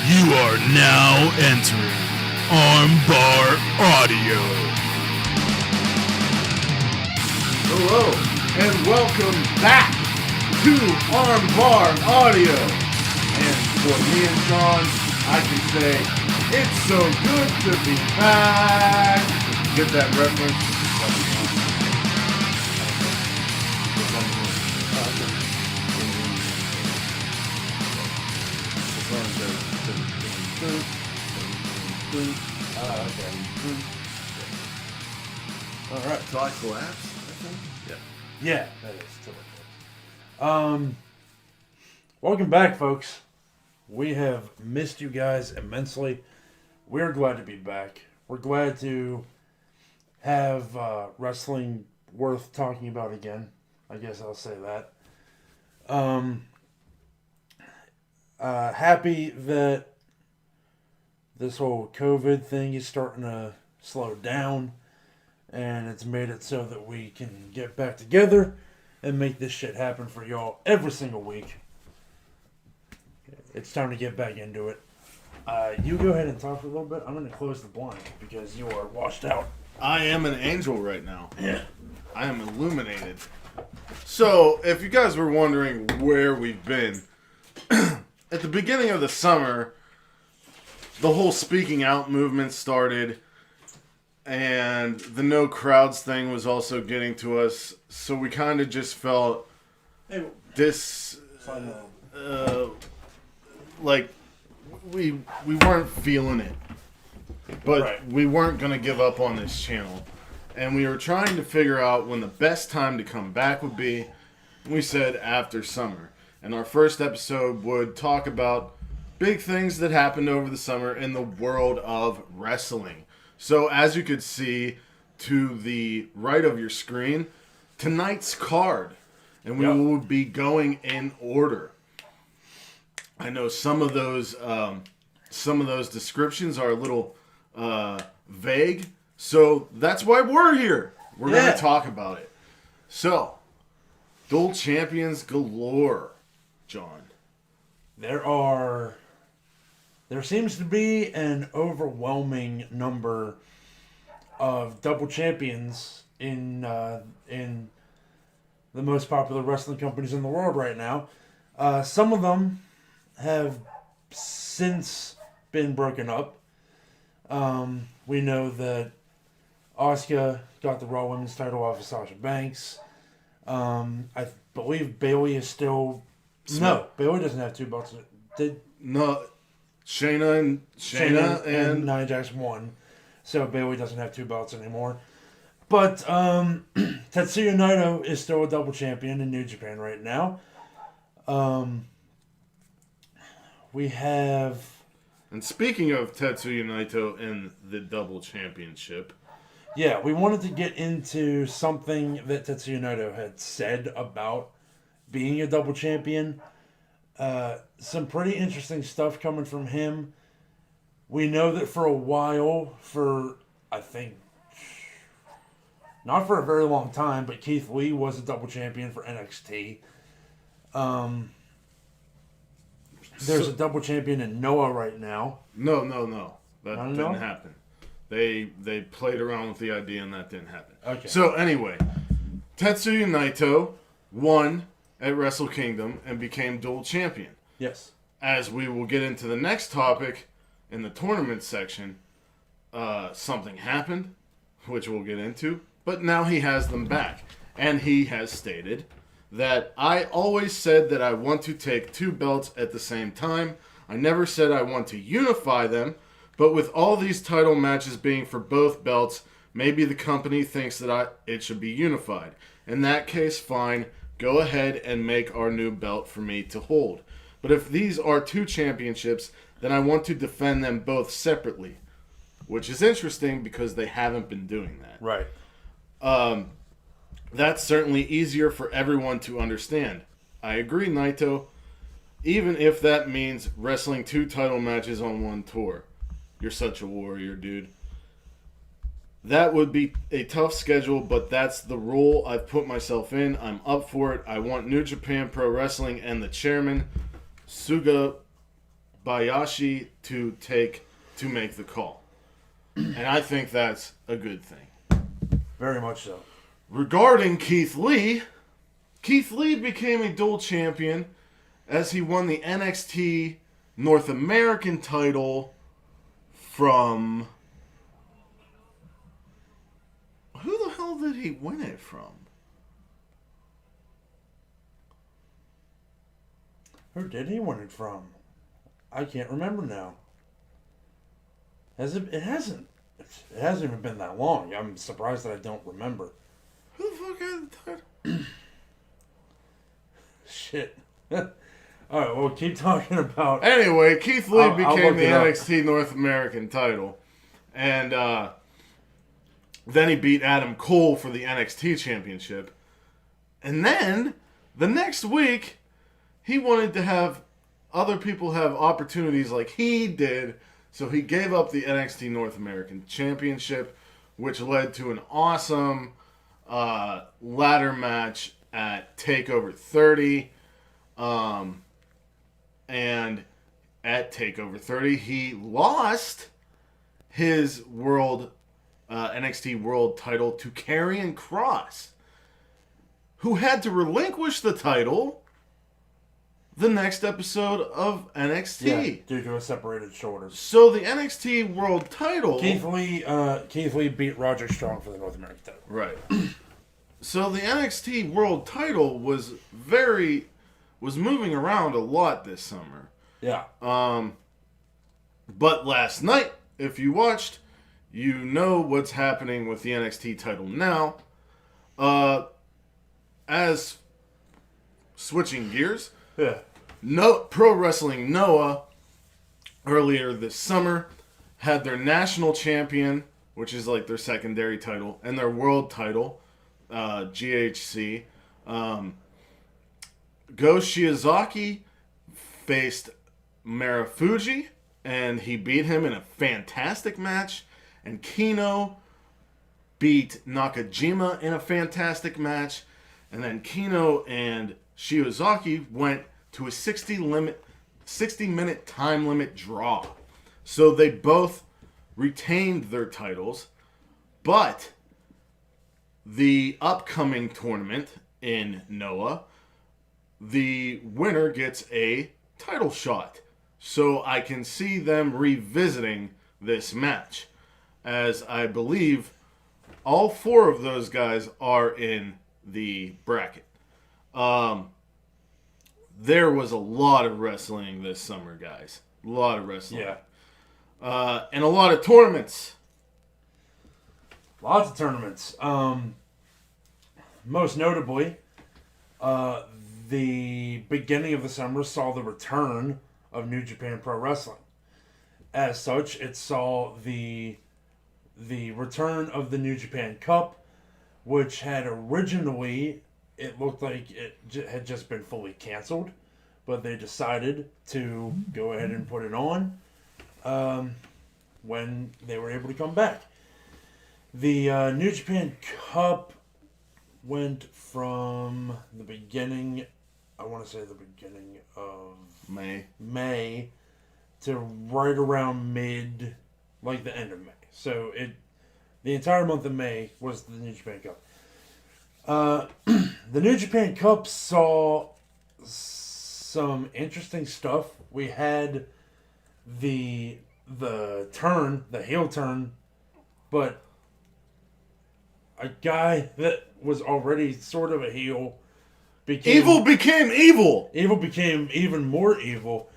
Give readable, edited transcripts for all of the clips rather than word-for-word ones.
You are now entering Armbar Audio. Hello, and welcome back to Armbar Audio. And for me and Sean, I can say, it's so good to be back. Get that reference? Alright, so I collapsed, I think? Yeah, that is totally good. Welcome back, folks. We have missed you guys immensely. We're glad to be back. We're glad to have wrestling worth talking about again. I guess I'll say that. Happy that this whole COVID thing is starting to slow down. And it's made it so that we can get back together and make this shit happen for y'all every single week. It's time to get back into it. You go ahead and talk for a little bit. I'm going to close the blind because you are washed out. I am an angel right now. Yeah. I am illuminated. So, if you guys were wondering where we've been, at the beginning of the summer, the whole speaking out movement started. And the no crowds thing was also getting to us, so we kind of just felt like we weren't feeling it, but Right. we weren't gonna give up on this channel, and we were trying to figure out when the best time to come back would be. We said after summer, and our first episode would talk about big things that happened over the summer in the world of wrestling. So, as you could see to the right of your screen, tonight's card, and we will be going in order. I know some of those descriptions are a little vague, so that's why we're here. We're going to talk about it. So, dual champions galore, John. There seems to be an overwhelming number of double champions in the most popular wrestling companies in the world right now. Some of them have since been broken up. We know that Asuka got the Raw Women's title off of Sasha Banks. I believe Bayley is still... No, Bayley doesn't have two belts. No... Shayna and Nia Jax won, so Bayley doesn't have two belts anymore. But Tetsuya Naito is still a double champion in New Japan right now. We have... And speaking of Tetsuya Naito and the double championship... Yeah, we wanted to get into something that Tetsuya Naito had said about being a double champion. Some pretty interesting stuff coming from him. We know that for a while, I think, not for a very long time, but Keith Lee was a double champion for NXT. There's a double champion in Noah right now. No. That didn't happen. They played around with the idea and that didn't happen. Okay. So anyway, Tetsuya Naito won at Wrestle Kingdom and became dual champion. Yes. As we will get into the next topic in the tournament section, something happened, which we'll get into, but now he has them back. And he has stated that I always said that I want to take two belts at the same time. I never said I want to unify them, but with all these title matches being for both belts, maybe the company thinks that it should be unified. In that case, fine. Go ahead and make our new belt for me to hold. But if these are two championships, then I want to defend them both separately. Which is interesting because they haven't been doing that. Right. That's certainly easier for everyone to understand. I agree, Naito. Even if that means wrestling two title matches on one tour. You're such a warrior, dude. That would be a tough schedule, but that's the role I've put myself in. I'm up for it. I want New Japan Pro Wrestling and the chairman, Suga Bayashi to make the call. And I think that's a good thing. Very much so. Regarding Keith Lee became a dual champion as he won the NXT North American title from... Who the hell did he win it from? Who did he win it from? I can't remember now. It hasn't even been that long. I'm surprised that I don't remember. Who the fuck had the title? Shit. Alright, well, keep talking about... Anyway, Keith Lee became the up. NXT North American title. And then he beat Adam Cole for the NXT championship. And then, the next week, he wanted to have other people have opportunities like he did. So he gave up the NXT North American championship, which led to an awesome ladder match at TakeOver 30. And at TakeOver 30, he lost his NXT World title to Karrion Kross, who had to relinquish the title the next episode of NXT. Yeah, due to a separated shoulders. So the NXT World title... Keith Lee beat Roger Strong for the North American title. Right. So the NXT World title was moving around a lot this summer. Yeah. But last night, if you watched, you know what's happening with the NXT title now. As switching gears, Yeah. Pro Wrestling Noah earlier this summer had their national champion, which is like their secondary title, and their world title, GHC. Go Shiozaki faced Marufuji, and he beat him in a fantastic match. And Kino beat Nakajima in a fantastic match. And then Kino and Shiozaki went to a 60-minute time limit draw. So they both retained their titles. But the upcoming tournament in Noah, the winner gets a title shot. So I can see them revisiting this match, as I believe all four of those guys are in the bracket. There was a lot of wrestling this summer, guys. A lot of wrestling. Yeah. And a lot of tournaments. Lots of tournaments. Most notably, the beginning of the summer saw the return of New Japan Pro Wrestling. As such, it saw the return of the New Japan Cup, which had originally, it looked like it had just been fully canceled, but they decided to go ahead and put it on when they were able to come back. The New Japan Cup went from the beginning, I want to say the beginning of May to right around the end of May. So the entire month of May was the New Japan Cup. The New Japan Cup saw some interesting stuff. We had the heel turn, but a guy that was already sort of a heel Evil became evil. Evil became even more evil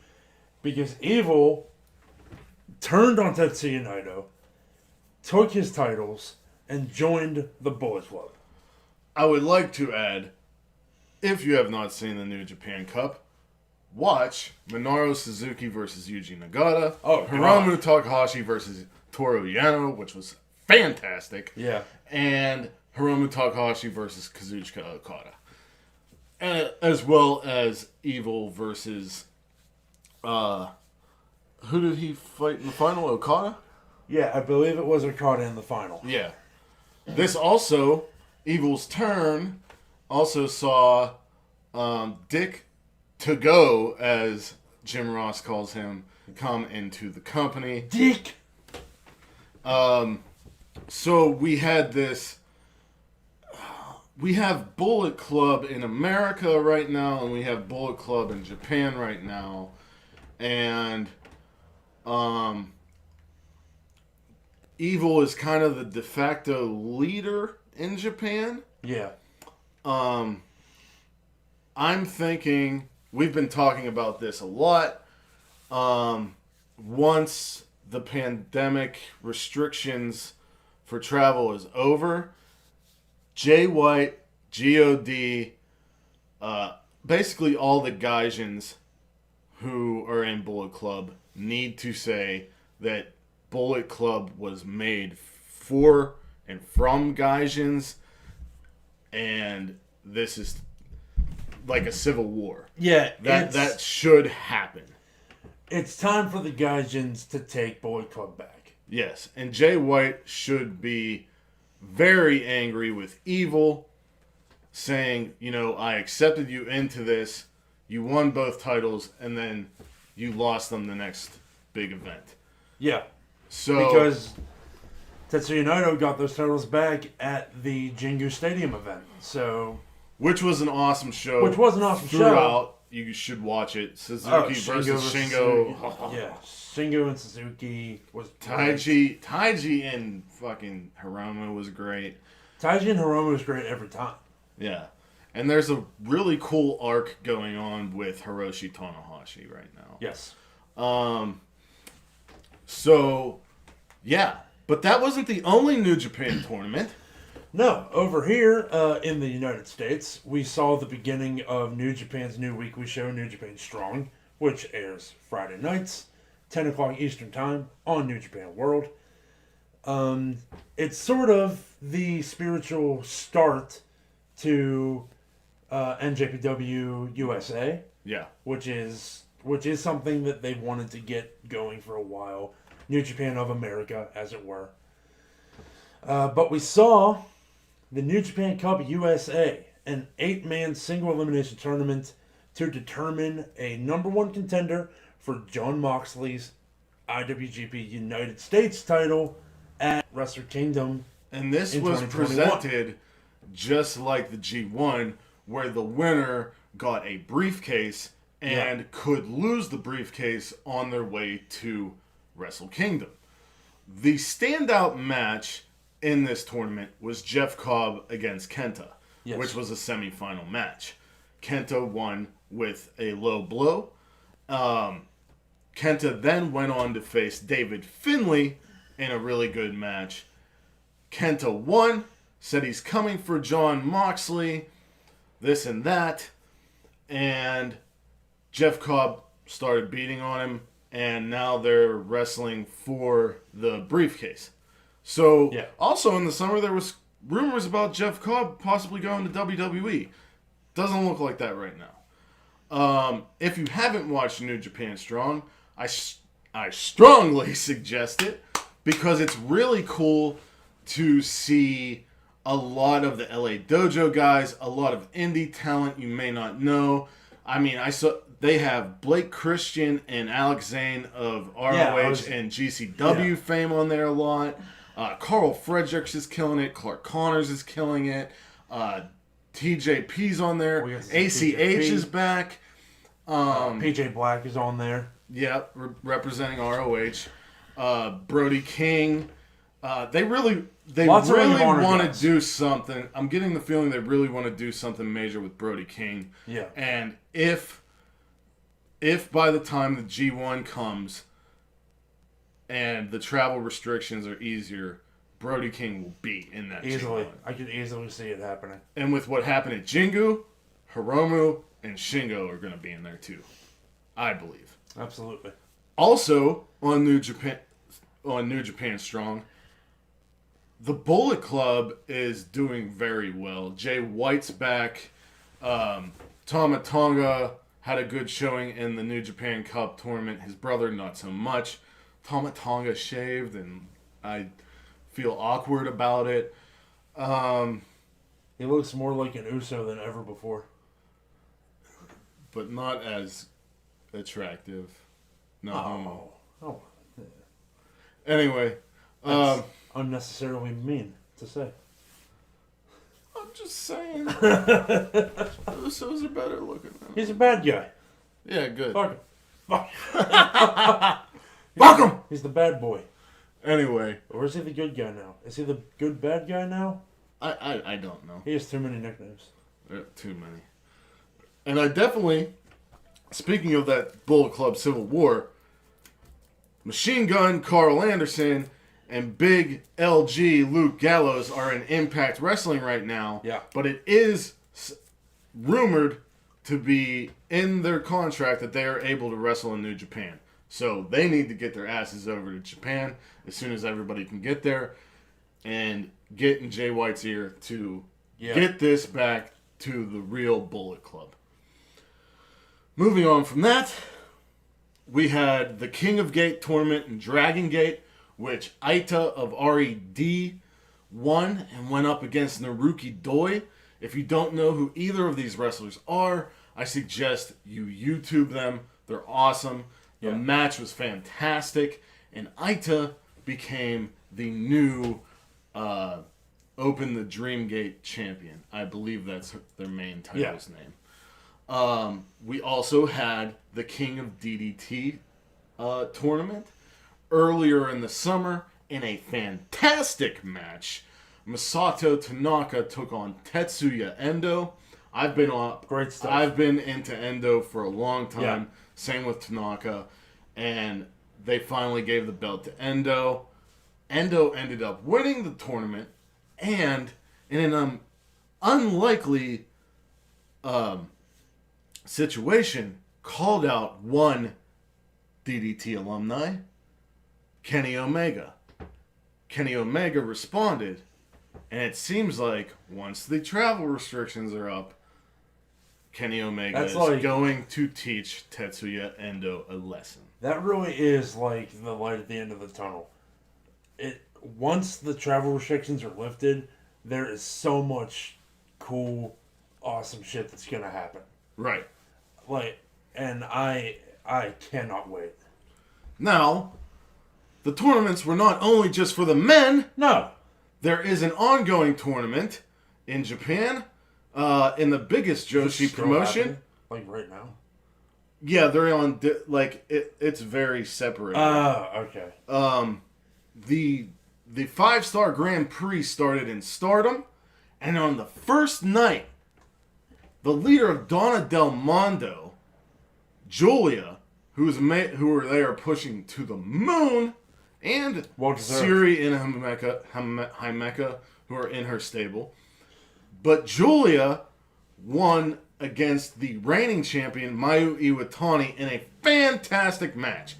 because Evil turned on Tetsuya Naito, took his titles, and joined the Bullet Club. I would like to add, if you have not seen the New Japan Cup, watch Minoru Suzuki versus Yuji Nagata. Hiromu Takahashi versus Toru Yano, which was fantastic. Yeah. And Hiromu Takahashi versus Kazuchika Okada. As well as Evil versus... who did he fight in the final? Okada? Yeah, I believe it was Okada in the final. Yeah. This also, Evil's turn, also saw Dick To Go as Jim Ross calls him, come into the company. Dick! So we had this. We have Bullet Club in America right now, and we have Bullet Club in Japan right now, and Evil is kind of the de facto leader in Japan. Yeah. I'm thinking, we've been talking about this a lot. Once the pandemic restrictions for travel is over, Jay White, God, basically all the Gaijins who are in Bullet Club need to say that Bullet Club was made for and from Gaijins, and this is like a civil war. Yeah, that should happen. It's time for the Gaijins to take Bullet Club back. Yes, and Jay White should be very angry with Evil, saying, I accepted you into this, you won both titles, and then you lost them the next big event. Yeah. So because Tetsuya Naito got those titles back at the Jingu Stadium event. So, which was an awesome show. show. You should watch it. Suzuki versus Shingo. Yeah, Shingo and Suzuki was Taiji and fucking Hiromu was great. Taiji and Hiromu was great every time. Yeah. And there's a really cool arc going on with Hiroshi Tanahashi right now. Yes. So, yeah. But that wasn't the only New Japan tournament. No, over here in the United States, we saw the beginning of New Japan's new weekly show, New Japan Strong, which airs Friday nights, 10 o'clock Eastern Time on New Japan World. It's sort of the spiritual start to NJPW USA. Yeah. Which is something that they wanted to get going for a while. New Japan of America, as it were. But we saw the New Japan Cup USA, an 8-man single elimination tournament to determine a number one contender for Jon Moxley's IWGP United States title at Wrestle Kingdom. And this was presented just like the G1, where the winner got a briefcase and could lose the briefcase on their way to Wrestle Kingdom. The standout match in this tournament was Jeff Cobb against Kenta, which was a semifinal match. Kenta won with a low blow. Kenta then went on to face David Finlay in a really good match. Kenta won, said he's coming for Jon Moxley, this and that, and Jeff Cobb started beating on him, and now they're wrestling for the briefcase. So, also in the summer, there was rumors about Jeff Cobb possibly going to WWE. Doesn't look like that right now. If you haven't watched New Japan Strong, I strongly suggest it, because it's really cool to see a lot of the LA Dojo guys, a lot of indie talent you may not know. I mean, they have Blake Christian and Alex Zane of ROH and GCW fame on there a lot. Carl Fredericks is killing it. Clark Connors is killing it. TJP's on there. ACH is back. PJ Black is on there. Yep, representing ROH. Brody King. They really want to do something. I'm getting the feeling they really want to do something major with Brody King. Yeah. And if by the time the G1 comes and the travel restrictions are easier, Brody King will be in that easily. G1. I could easily see it happening. And with what happened at Jingu, Hiromu and Shingo are going to be in there too, I believe. Absolutely. Also on New Japan Strong, the Bullet Club is doing very well. Jay White's back. Tama Tonga had a good showing in the New Japan Cup tournament. His brother, not so much. Tama Tonga shaved, and I feel awkward about it. He looks more like an Uso than ever before. But not as attractive. No homo. Oh. Anyway, That's unnecessarily mean to say. I'm just saying. Those are better looking. He's a bad guy. Yeah, good. Fuck him. Fuck. Fuck him! He's the bad boy. Anyway. Or is he the good guy now? Is he the good bad guy now? I don't know. He has too many nicknames. Too many. And I definitely, speaking of that Bullet Club Civil War, Machine Gun Carl Anderson and Big LG Luke Gallows are in Impact Wrestling right now. Yeah. But it is rumored to be in their contract that they are able to wrestle in New Japan. So they need to get their asses over to Japan as soon as everybody can get there and get in Jay White's ear to get this back to the real Bullet Club. Moving on from that, we had the King of Gate tournament in Dragon Gate, which Aita of RED won and went up against Naruki Doi. If you don't know who either of these wrestlers are, I suggest you YouTube them. They're awesome. The match was fantastic, and Aita became the new Open the Dream Gate champion. I believe that's their main title's name. We also had the King of DDT tournament earlier in the summer in a fantastic match. Masato Tanaka took on Tetsuya Endo. Great stuff. I've been into Endo for a long time. Yeah. Same with Tanaka. And they finally gave the belt to Endo. Endo ended up winning the tournament, and in an unlikely situation, called out one DDT alumni, Kenny Omega. Kenny Omega responded, and it seems like once the travel restrictions are up, Kenny Omega is going to teach Tetsuya Endo a lesson. That really is like the light at the end of the tunnel. Once the travel restrictions are lifted, there is so much cool, awesome shit that's gonna happen. Right. And I cannot wait. Now, the tournaments were not only just for the men. No. There is an ongoing tournament in Japan, in the biggest Joshi promotion. Like right now? Yeah, they're on, it's very separated. Okay. The 5-star Grand Prix started in Stardom, and on the first night, the leader of Donna Del Mondo, Julia, who they are pushing to the moon, and Siri and Himeka, who are in her stable. But Julia won against the reigning champion, Mayu Iwatani, in a fantastic match.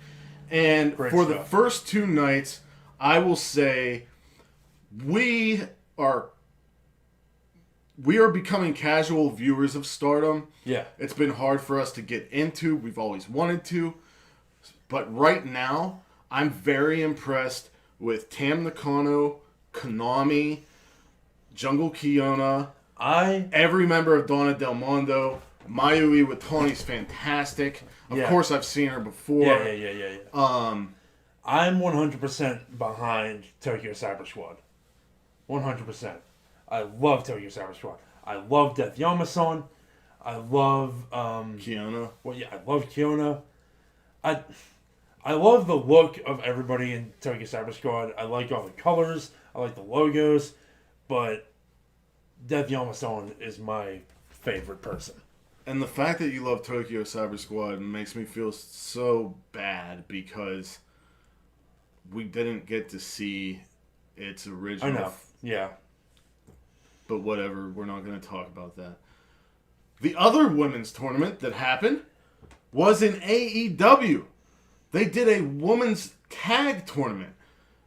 And the first 2 nights, I will say we are becoming casual viewers of Stardom. Yeah. It's been hard for us to get into. We've always wanted to. But right now, I'm very impressed with Tam Nakano, Konami, Jungle Kiona, every member of Donna Del Mondo. Mayu Iwatani's fantastic. Of course, I've seen her before. Yeah. I'm 100% behind Tokyo Cyber Squad. 100%. I love Tokyo Cyber Squad. I love Death Yama-san. I love Kiona. I love Kiona. I love the look of everybody in Tokyo Cyber Squad. I like all the colors. I like the logos. But Death Yama-san is my favorite person. And the fact that you love Tokyo Cyber Squad makes me feel so bad because we didn't get to see its original. I know. Yeah. But whatever, we're not going to talk about that. The other women's tournament that happened was in AEW. They did a women's tag tournament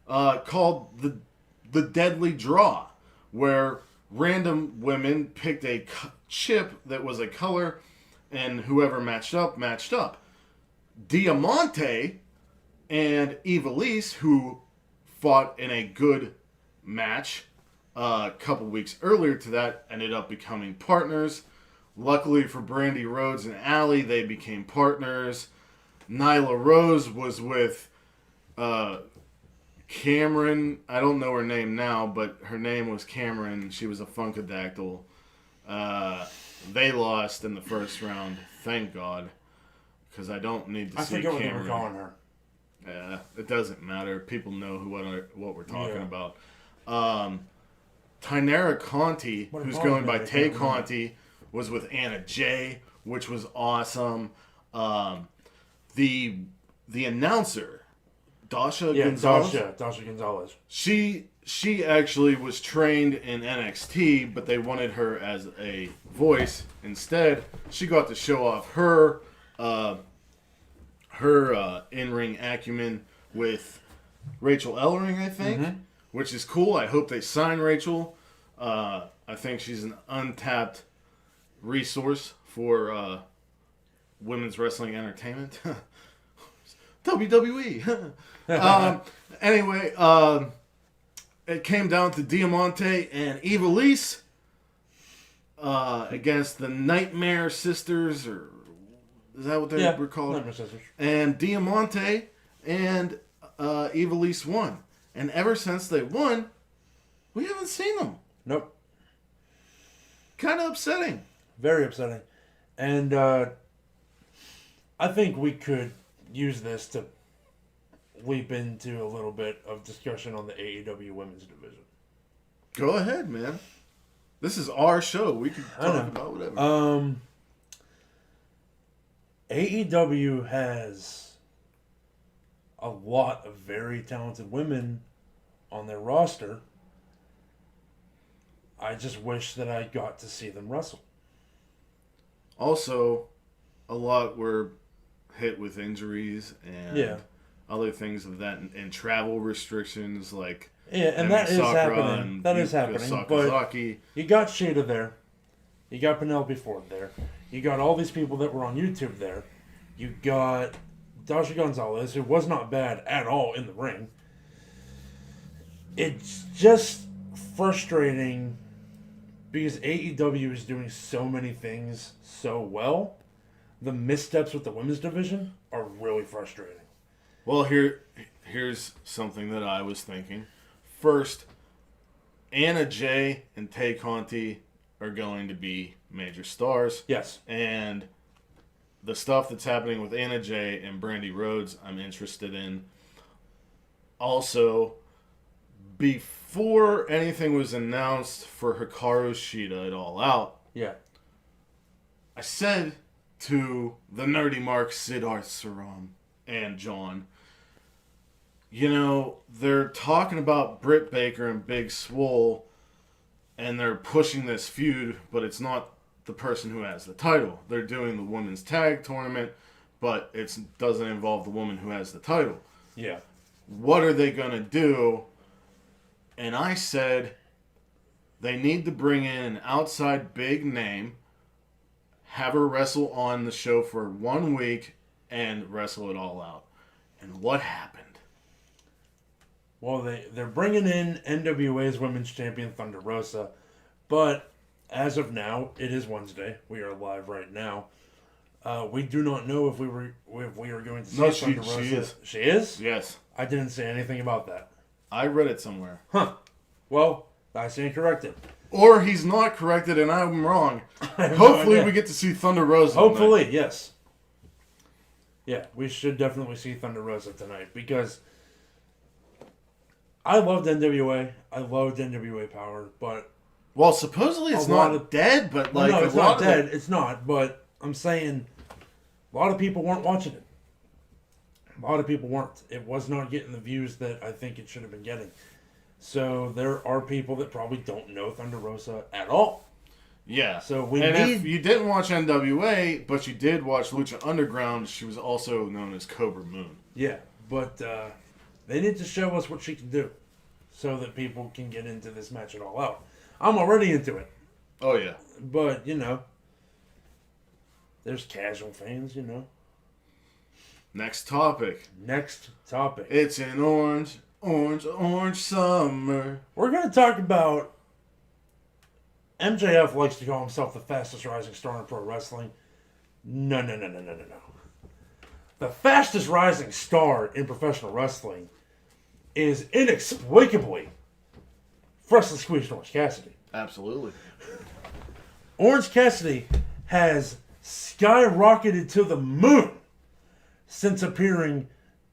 called the Deadly Draw, where random women picked a chip that was a color, and whoever matched up, matched up. Diamante and Ivelisse, who fought in a good match a couple weeks earlier to that, ended up becoming partners. Luckily for Brandy Rhodes and Allie, they became partners. Nyla Rose was with Cameron. I don't know her name now, but her name was Cameron. She was a Funkadactyl. They lost in the first round. Thank God. Because I don't need to see Cameron. I forget what they were calling her. Yeah, it doesn't matter. People know what we're talking about. Tainara Conti, who's going by Tay Conti, was with Anna Jay, which was awesome. The announcer, Dasha Gonzalez. Dasha Gonzalez. She actually was trained in NXT, but they wanted her as a voice instead. She got to show off her in-ring acumen with Rachel Ellering, I think, which is cool. I hope they sign Rachel. I think she's an untapped resource for women's wrestling entertainment. WWE. Anyway, it came down to Diamante and Ivelisse against the Nightmare Sisters, or is that what they were called? Nightmare Sisters. And Diamante and Ivelisse won. And ever since they won, we haven't seen them. Nope. Kind of upsetting. Very upsetting. And I think we could use this to leap into a little bit of discussion on the AEW women's division. Go ahead, man. This is our show. We can talk about whatever. AEW has a lot of very talented women on their roster. I just wish that I got to see them wrestle. Also, a lot were hit with injuries and other things of that, and travel restrictions like and that is happening. That is happening. But you got Shada there, you got Penelope Ford there, you got all these people that were on YouTube there, you got Dasha Gonzalez, who was not bad at all in the ring. It's just frustrating because AEW is doing so many things so well. The missteps with the women's division are really frustrating. Well, here's something that I was thinking. First, Anna Jay and Tay Conti are going to be major stars. Yes. And the stuff that's happening with Anna Jay and Brandy Rhodes, I'm interested in. Also, before anything was announced for Hikaru Shida at All Out, I said to the nerdy Mark, Siddharth Saram, and John, they're talking about Britt Baker and Big Swole, and they're pushing this feud, but it's not the person who has the title. They're doing the women's tag tournament, but it doesn't involve the woman who has the title. Yeah. What are they going to do? And I said they need to bring in an outside big name, have her wrestle on the show for 1 week, and wrestle it all out. And what happened? Well, they're bringing in NWA's Women's Champion Thunder Rosa, but as of now, it is Wednesday. We are live right now. We do not know if we are going to see Thunder Rosa. She is. She is? Yes. I didn't say anything about that. I read it somewhere. Huh. Well, I stand corrected. Or he's not corrected and I'm wrong. Hopefully we get to see Thunder Rosa Hopefully, tonight. Yes. Yeah, we should definitely see Thunder Rosa tonight because I loved NWA. I loved NWA Power, but... Well, supposedly it's not dead, but like... No, it's not dead. It's not, but I'm saying a lot of people weren't watching it. A lot of people weren't. It was not getting the views that I think it should have been getting. So there are people that probably don't know Thunder Rosa at all. Yeah. So if you didn't watch NWA, but you did watch Lucha Underground, she was also known as Cobra Moon. Yeah, but they need to show us what she can do so that people can get into this match at All Out. I'm already into it. Oh, yeah. But, there's casual fans, Next topic. It's an orange summer. We're going to talk about MJF likes to call himself the fastest rising star in pro wrestling. No. The fastest rising star in professional wrestling is inexplicably freshly squeezed Orange Cassidy. Absolutely. Orange Cassidy has skyrocketed to the moon since appearing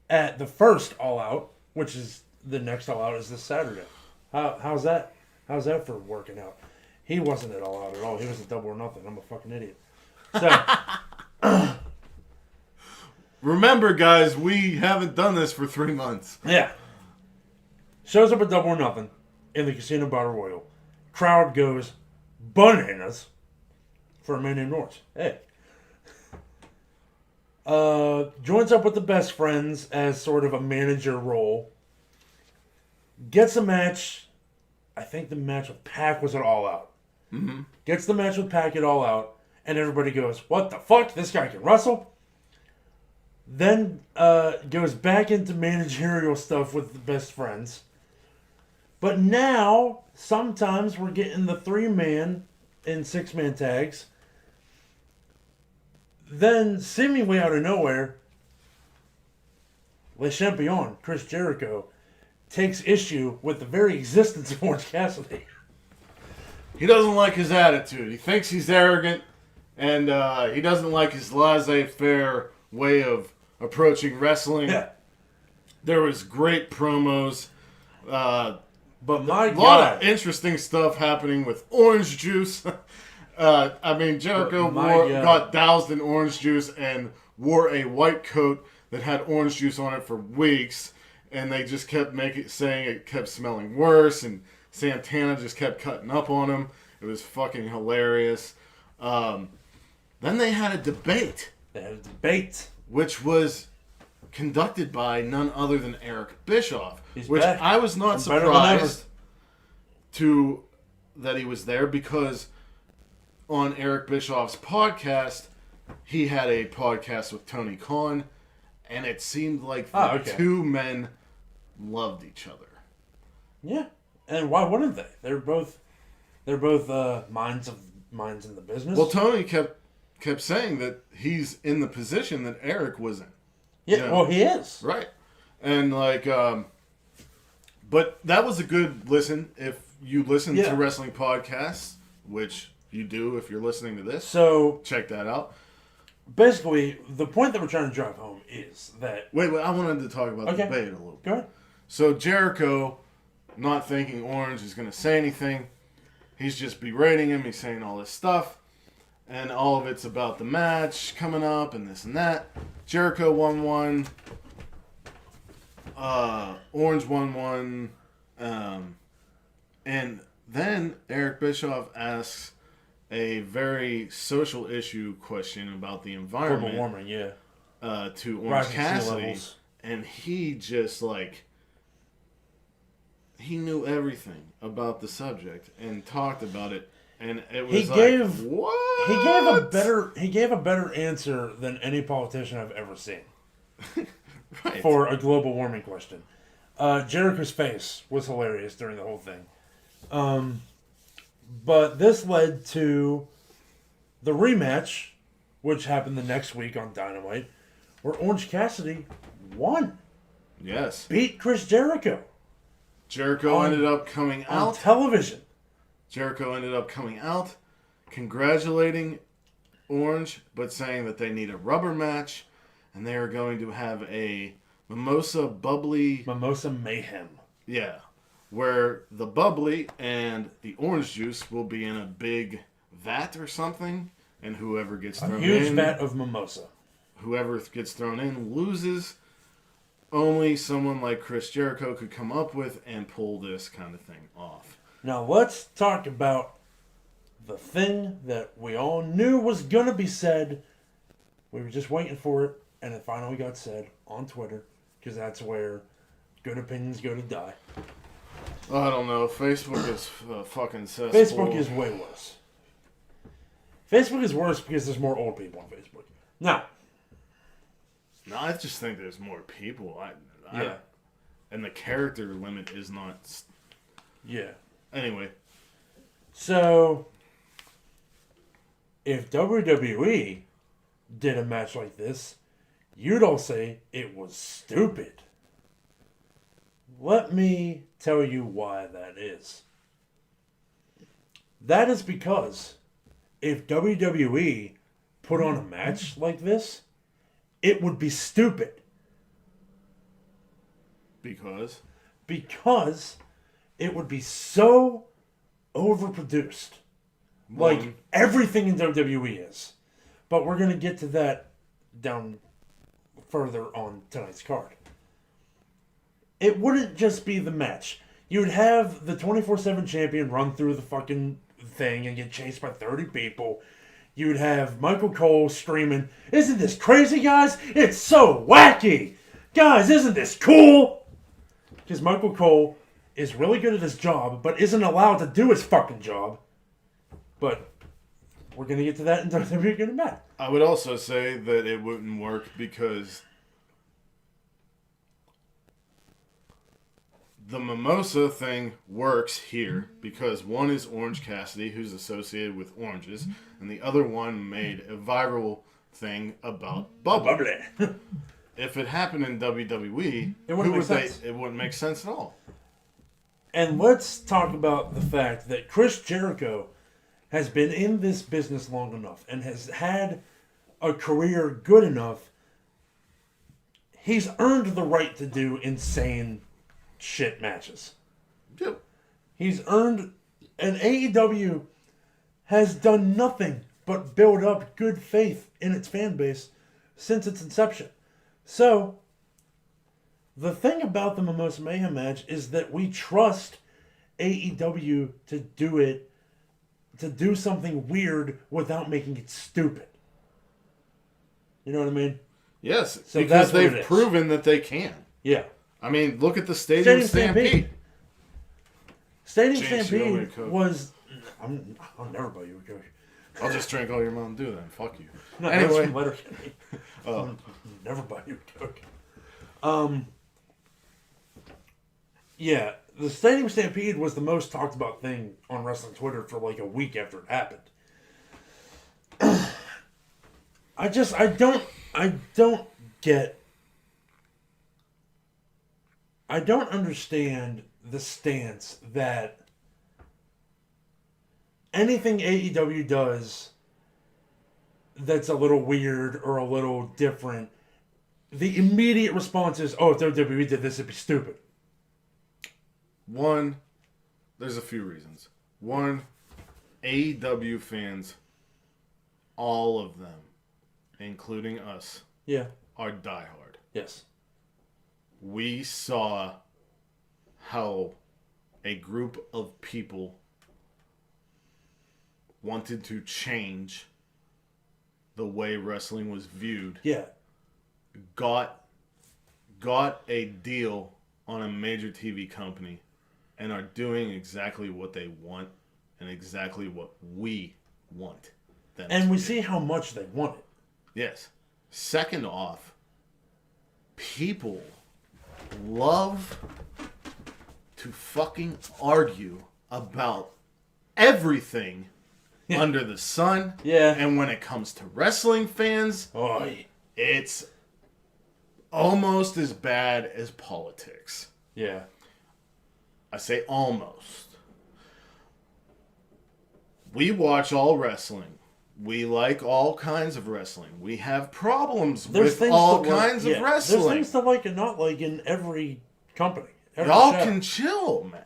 at the first All Out, which is the next All Out is this Saturday. How's that? How's that for working out? He wasn't at All Out at all. He was at Double or Nothing. I'm a fucking idiot. So, remember, guys, we haven't done this for 3 months. yeah. Shows up at Double or Nothing in the Casino Battle Royal. Crowd goes bananas for a man named Orange. Hey. Joins up with the Best Friends as sort of a manager role. Gets a match. I think the match with Pac was at All Out. Mm-hmm. Gets the match with Pac at All Out. And everybody goes, what the fuck? This guy can wrestle? Then goes back into managerial stuff with the Best Friends. But now, sometimes we're getting the 3-man and 6-man tags. Then, seemingly out of nowhere, Le Champion, Chris Jericho, takes issue with the very existence of Orange Cassidy. He doesn't like his attitude. He thinks he's arrogant, and he doesn't like his laissez-faire way of approaching wrestling. Yeah. There was great promos. But my A lot God. of interesting stuff happening with orange juice. Jericho got doused in orange juice and wore a white coat that had orange juice on it for weeks. And they just kept saying it kept smelling worse. And Santana just kept cutting up on him. It was fucking hilarious. Then they had a debate. Which was conducted by none other than Eric Bischoff. Which back. I was not surprised that he was there, because on Eric Bischoff's podcast, he had a podcast with Tony Khan, and it seemed like the two men loved each other. Yeah, and why wouldn't they? They're both minds in the business. Well, Tony kept saying that he's in the position that Eric was in. Yeah, you know? well, he is. Right. And but that was a good listen. If you listen to wrestling podcasts, which you do if you're listening to this, so check that out. Basically, the point that we're trying to drive home is that... Wait, I wanted to talk about the debate a little bit. Go ahead. So Jericho, not thinking Orange is going to say anything, he's just berating him, he's saying all this stuff, and all of it's about the match coming up and this and that. Jericho won one, Orange won one, and then Eric Bischoff asks a very social issue question about the environment. Global warming, yeah. To Orange Cassidy, and he just he knew everything about the subject and talked about it, and it was what? He gave a better answer than any politician I've ever seen. Right. For a global warming question. Jericho's face was hilarious during the whole thing. But this led to the rematch, which happened the next week on Dynamite, where Orange Cassidy won. Yes. Beat Chris Jericho. Jericho ended up coming out. On television. Jericho ended up coming out, congratulating Orange, but saying that they need a rubber match, and they are going to have a mimosa mayhem. Yeah. Where the bubbly and the orange juice will be in a big vat or something, and whoever gets thrown in... A huge vat of mimosa. Whoever gets thrown in loses. Only someone like Chris Jericho could come up with and pull this kind of thing off. Now let's talk about the thing that we all knew was going to be said. We were just waiting for it, and it finally got said on Twitter, because that's where good opinions go to die. I don't know. Facebook is fucking cesspool. Facebook is way worse. Facebook is worse because there's more old people on Facebook. Now. No, I just think there's more people. Yeah. And the character limit is not... Yeah. Anyway. So, if WWE did a match like this, you'd all say it was stupid. Let me tell you why that is. That is because if WWE put on a match like this, it would be stupid. Because? Because it would be so overproduced. Like everything in WWE is. But we're going to get to that down further on tonight's card. It wouldn't just be the match. You'd have the 24/7 champion run through the fucking thing and get chased by 30 people. You'd have Michael Cole screaming, "Isn't this crazy, guys? It's so wacky! Guys, isn't this cool?" Because Michael Cole is really good at his job, but isn't allowed to do his fucking job. But we're going to get to that in WWE Good and Bad. I would also say that it wouldn't work because the mimosa thing works here because one is Orange Cassidy, who's associated with oranges, and the other one made a viral thing about bubbly. If it happened in WWE, it wouldn't make sense. It wouldn't make sense at all. And let's talk about the fact that Chris Jericho has been in this business long enough and has had a career good enough. He's earned the right to do insane shit matches. Yep. He's earned, and AEW has done nothing but build up good faith in its fan base since its inception. So, the thing about the Mimosa Mayhem match is that we trust AEW to do something weird without making it stupid. You know what I mean? Yes, So because that's they've proven that they can. Yeah. I mean, look at the Stadium Stampede. Stadium James, Stampede was... I'll never buy you a Coke. I'll just drink all your Mountain Dew then. Fuck you. No, anyway. I'll never buy you a Coke. Yeah, the Stadium Stampede was the most talked about thing on wrestling Twitter for like a week after it happened. I don't understand the stance that anything AEW does that's a little weird or a little different, the immediate response is, oh, if WWE did this, it'd be stupid. One, there's a few reasons. One, AEW fans, all of them, including us, are diehard. Yes. We saw how a group of people wanted to change the way wrestling was viewed. Yeah. Got a deal on a major TV company and are doing exactly what they want and exactly what we want them and to we do. see how much they want it. Yes. Second off, people love to fucking argue about everything under the sun. Yeah. And when it comes to wrestling fans, it's almost as bad as politics. Yeah. I say almost. We watch all wrestling. We like all kinds of wrestling. We have problems with all kinds of wrestling. There's things to like and not like in every company. Y'all can chill, man.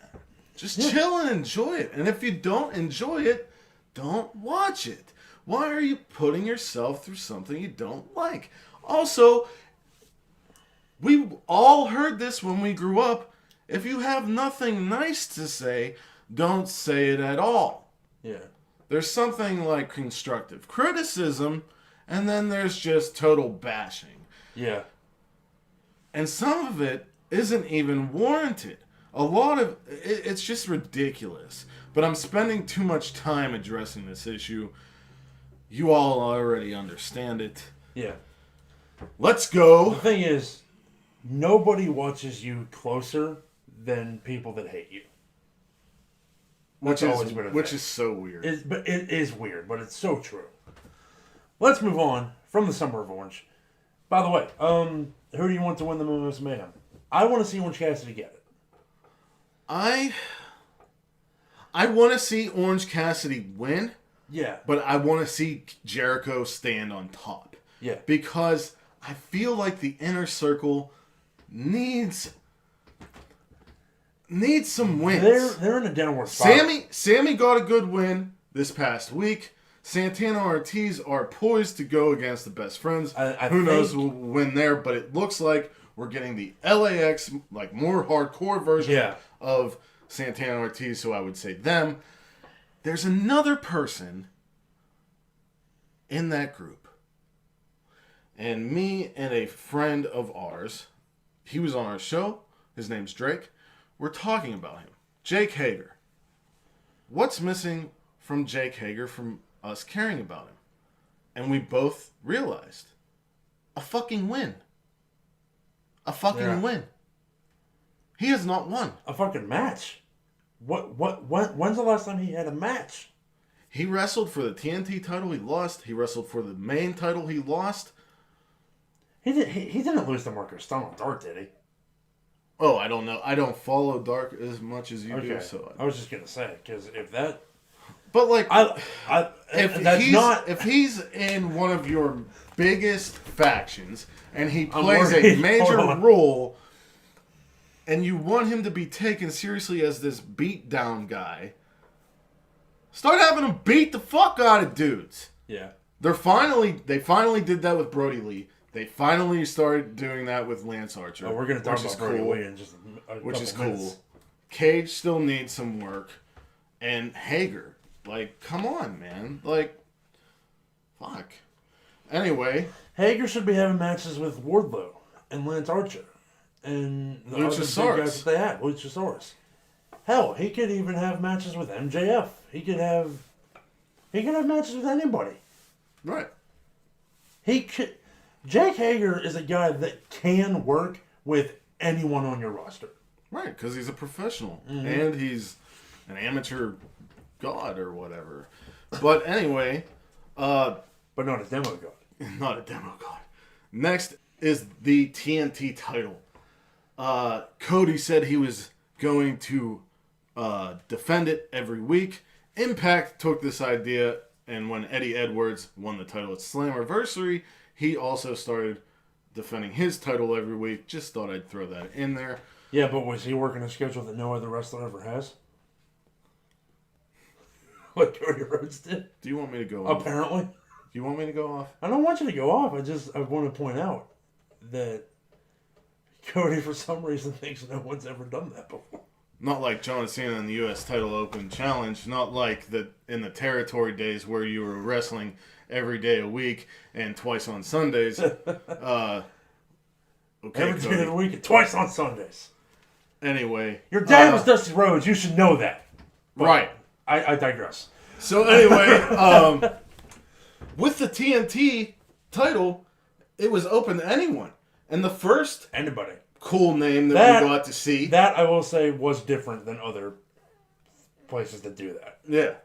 Just chill and enjoy it. And if you don't enjoy it, don't watch it. Why are you putting yourself through something you don't like? Also, we all heard this when we grew up. If you have nothing nice to say, don't say it at all. Yeah. There's something like constructive criticism, and then there's just total bashing. Yeah. And some of it isn't even warranted. A lot of it's just ridiculous. But I'm spending too much time addressing this issue. You all already understand it. Yeah. Let's go. The thing is, nobody watches you closer than people that hate you. Which is so weird. But it is weird, but it's so true. let's move on from the Summer of Orange. By the way, who do you want to win the Mimosa Mayhem? I want to see Orange Cassidy get it. I want to see Orange Cassidy win. Yeah. But I want to see Jericho stand on top. Yeah. Because I feel like the Inner Circle needs some wins. They're in a downward spiral. Sammy got a good win this past week. Santana and Ortiz are poised to go against the Best Friends. Who knows who will win there, but it looks like we're getting the LAX, like more hardcore version of Santana and Ortiz, so I would say them. There's another person in that group. And me and a friend of ours, he was on our show, his name's Drake, we're talking about him. Jake Hager. What's missing from Jake Hager from us caring about him? And we both realized a fucking win. A fucking win. He has not won. A fucking match. When's the last time he had a match? He wrestled for the TNT title, he lost. He wrestled for the main title, he lost. He didn't lose to Marcus Stone on Dark, did he? Oh, I don't know. I don't follow Dark as much as you do. So I was just gonna say, because if that, but like, if he's in one of your biggest factions and he plays a major role, and you want him to be taken seriously as this beatdown guy, start having him beat the fuck out of dudes. Yeah, they finally did that with Brody Lee. They finally started doing that with Lance Archer. Oh, we're going to talk about Brody Lee in just a which is couple minutes. cool. Cage still needs some work. And Hager. Like, come on, man. Like, fuck. Anyway. Hager should be having matches with Wardlow and Lance Archer. And the other big guys that they have. Luchasaurus. Hell, he could even have matches with MJF. He could have matches with anybody. Right. Jake Hager is a guy that can work with anyone on your roster. Right, because he's a professional. Mm-hmm. And he's an amateur god or whatever. But anyway. But not a demo god. Not a demo god. Next is the TNT title. Cody said he was going to defend it every week. Impact took this idea, and when Eddie Edwards won the title at Slammiversary, he also started defending his title every week. Just thought I'd throw that in there. Yeah, but was he working a schedule that no other wrestler ever has? Like Cody Rhodes did? Do you want me to go off? Apparently. Do you want me to go off? I don't want you to go off. I want to point out that Cody, for some reason, thinks no one's ever done that before. Not like John Cena in the U.S. Title Open Challenge. Not like in the territory days where you were wrestling every day a week and twice on Sundays. Okay, every day of the week and twice on Sundays. Anyway. Your dad was Dusty Rhodes. You should know that. But right. I digress. So anyway, with the TNT title, it was open to anyone. And the first anybody cool name that we got to see. That, I will say, was different than other places that do that. Yeah.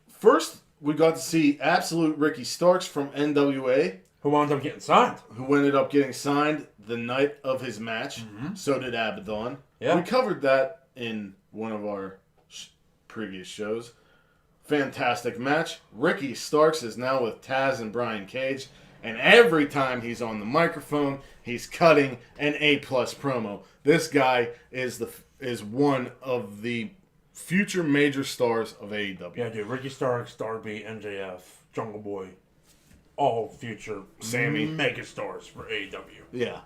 First, we got to see Absolute Ricky Starks from NWA. Who wound up getting signed. Who ended up getting signed the night of his match. Mm-hmm. So did Abaddon. Yeah. We covered that in one of our previous shows. Fantastic match. Ricky Starks is now with Taz and Brian Cage. And every time he's on the microphone, he's cutting an A+ promo. This guy is one of the future major stars of AEW. Yeah, dude. Ricky Starks, Darby, MJF, Jungle Boy, all future Sammy mega stars for AEW. Yeah.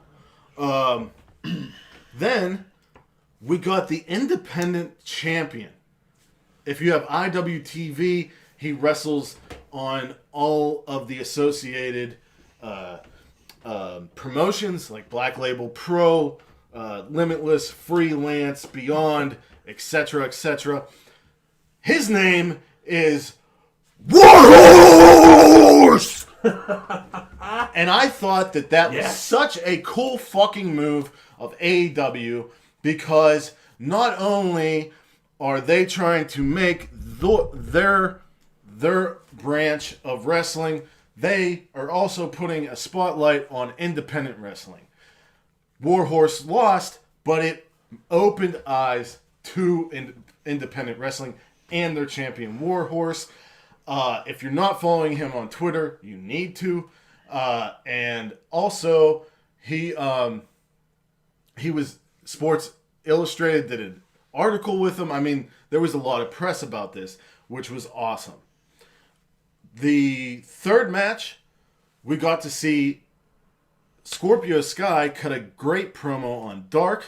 Then we got the independent champion. If you have IWTV, he wrestles on all of the associated promotions like Black Label Pro, Limitless, Freelance, Beyond, etc., etc. His name is Warhorse! And I thought that was such a cool fucking move of AEW, because not only are they trying to make their branch of wrestling they are also putting a spotlight on independent wrestling. Warhorse lost, but it opened eyes to independent wrestling and their champion Warhorse. If you're not following him on Twitter, you need to. And also, he was Sports Illustrated did an article with him. I mean, there was a lot of press about this, which was awesome. The third match, we got to see Scorpio Sky cut a great promo on Dark,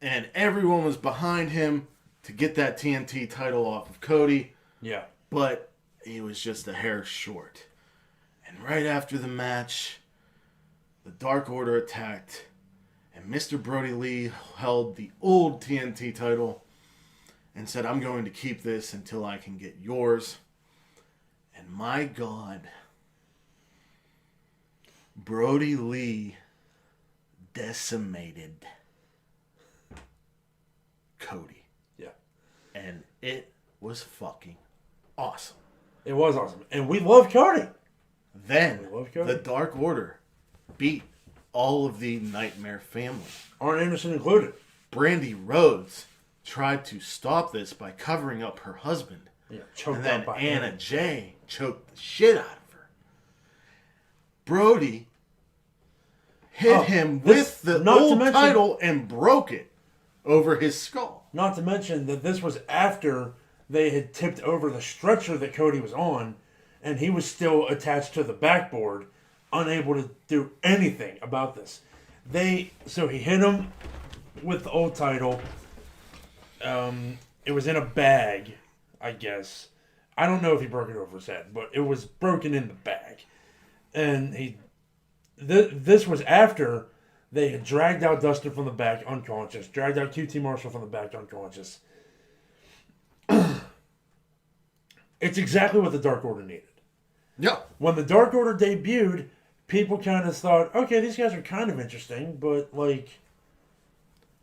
and everyone was behind him to get that TNT title off of Cody. Yeah. But he was just a hair short. And right after the match, the Dark Order attacked, and Mr. Brody Lee held the old TNT title and said, I'm going to keep this until I can get yours. And my God, Brody Lee decimated Cody. Yeah. And it was fucking awesome. It was awesome. And we love Cody. Then the Dark Order beat all of the Nightmare family. Arn Anderson included. Brandy Rhodes tried to stop this by covering up her husband. Yeah, choked and then up by Anna him. Jay choked the shit out of her. Brody hit him with the old title and broke it over his skull. Not to mention that this was after they had tipped over the stretcher that Cody was on, and he was still attached to the backboard, unable to do anything about this. So he hit him with the old title. It was in a bag, I guess. I don't know if he broke it over his head, but it was broken in the bag. And this was after they had dragged out Dustin from the back unconscious, dragged out QT Marshall from the back unconscious. It's exactly what the Dark Order needed. Yeah. When the Dark Order debuted, people kind of thought, okay, these guys are kind of interesting, but like...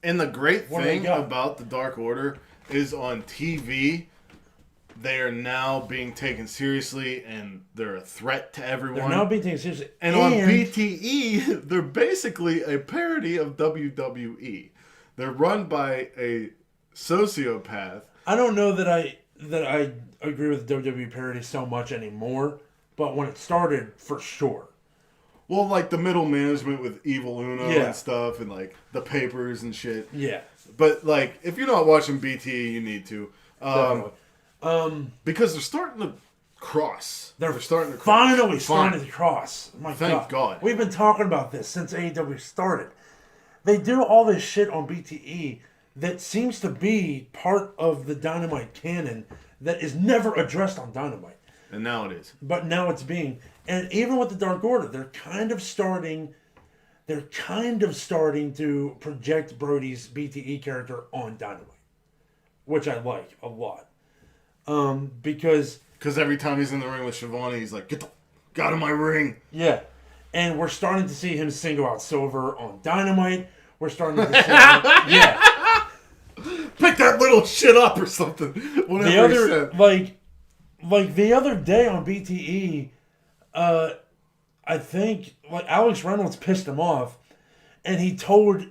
And the great thing about the Dark Order is on TV, they are now being taken seriously and they're a threat to everyone. They're now being taken seriously. And on BTE, they're basically a parody of WWE. They're run by a sociopath. I don't know that I agree with the WWE parody so much anymore, but when it started, for sure. Well, like the middle management with Evil Uno and stuff, and like the papers and shit. Yeah. But like, if you're not watching BTE, you need to. Definitely. Because they're starting to cross. They're starting to cross. Finally starting to cross. My Thank God. We've been talking about this since AEW started. They do all this shit on BTE that seems to be part of the Dynamite canon that is never addressed on Dynamite. And now it is. But now it's being. And even with the Dark Order, they're kind of starting to project Brody's BTE character on Dynamite, which I like a lot. Because every time he's in the ring with Shivani, he's like, get out of my ring. Yeah. And we're starting to see him single out Silver on Dynamite. We're starting to see yeah. Pick that little shit up or something. Whatever he said. Like the other day on BTE, I think like Alex Reynolds pissed him off, and he told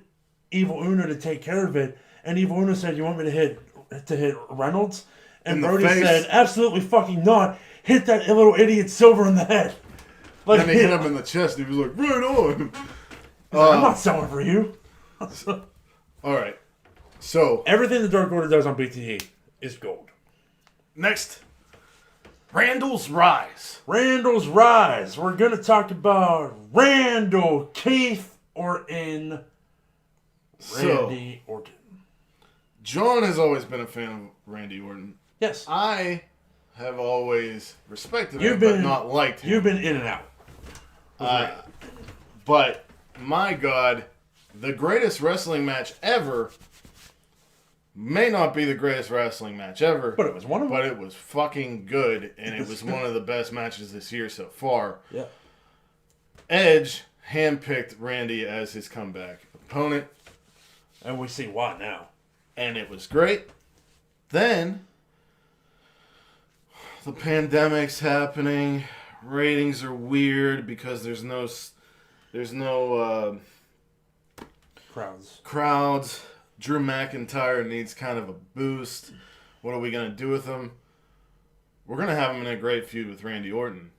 Evil Uno to take care of it. And Evil Uno said, "You want me to hit Reynolds?" And Brody said, "Absolutely fucking not! Hit that little idiot Silver in the head." Like, and he hit him in the chest. He was like, "Right on." I'm not selling for you. All right. So everything the Dark Order does on BTE is gold. Next. Randall's Rise. Randall's Rise. We're going to talk about Randall, Keith, Orton, Randy Orton. John has always been a fan of Randy Orton. Yes. I have always respected him, but not liked him. You've been in and out. But, my God, the greatest wrestling match ever may not be the greatest wrestling match ever. But it was one of them. But it was fucking good, and it was one of the best matches this year so far. Yeah. Edge handpicked Randy as his comeback opponent. And we see why now. And it was great. Then, the pandemic's happening. Ratings are weird because there's no crowds. Drew McIntyre needs kind of a boost. What are we going to do with him? We're going to have him in a great feud with Randy Orton.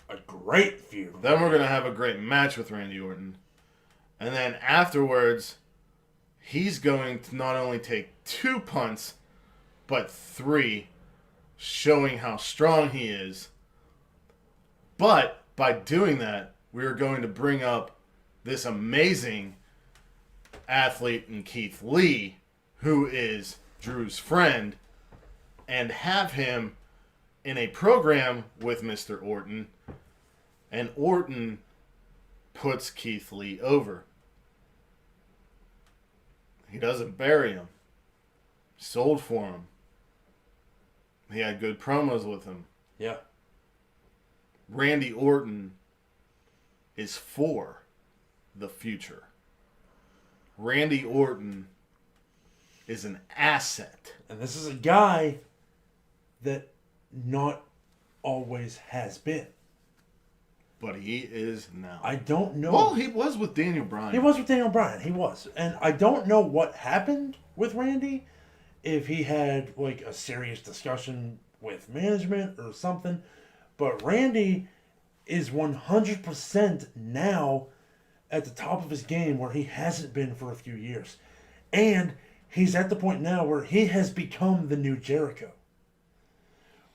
A great feud. Then we're going to have a great match with Randy Orton. And then afterwards, he's going to not only take 2 punts, but 3, showing how strong he is. But by doing that, we are going to bring up this amazing athlete in Keith Lee, who is Drew's friend, and have him in a program with Mr. Orton, and Orton puts Keith Lee over. He doesn't bury him. Sold for him. He had good promos with him. Yeah. Randy Orton is for the future. Randy Orton is an asset. And this is a guy that not always has been. But he is now. I don't know. Well, he was with Daniel Bryan. He was with Daniel Bryan. He was. And I don't know what happened with Randy. If he had, like, a serious discussion with management or something. But Randy is 100% now at the top of his game where he hasn't been for a few years. And he's at the point now where he has become the new Jericho.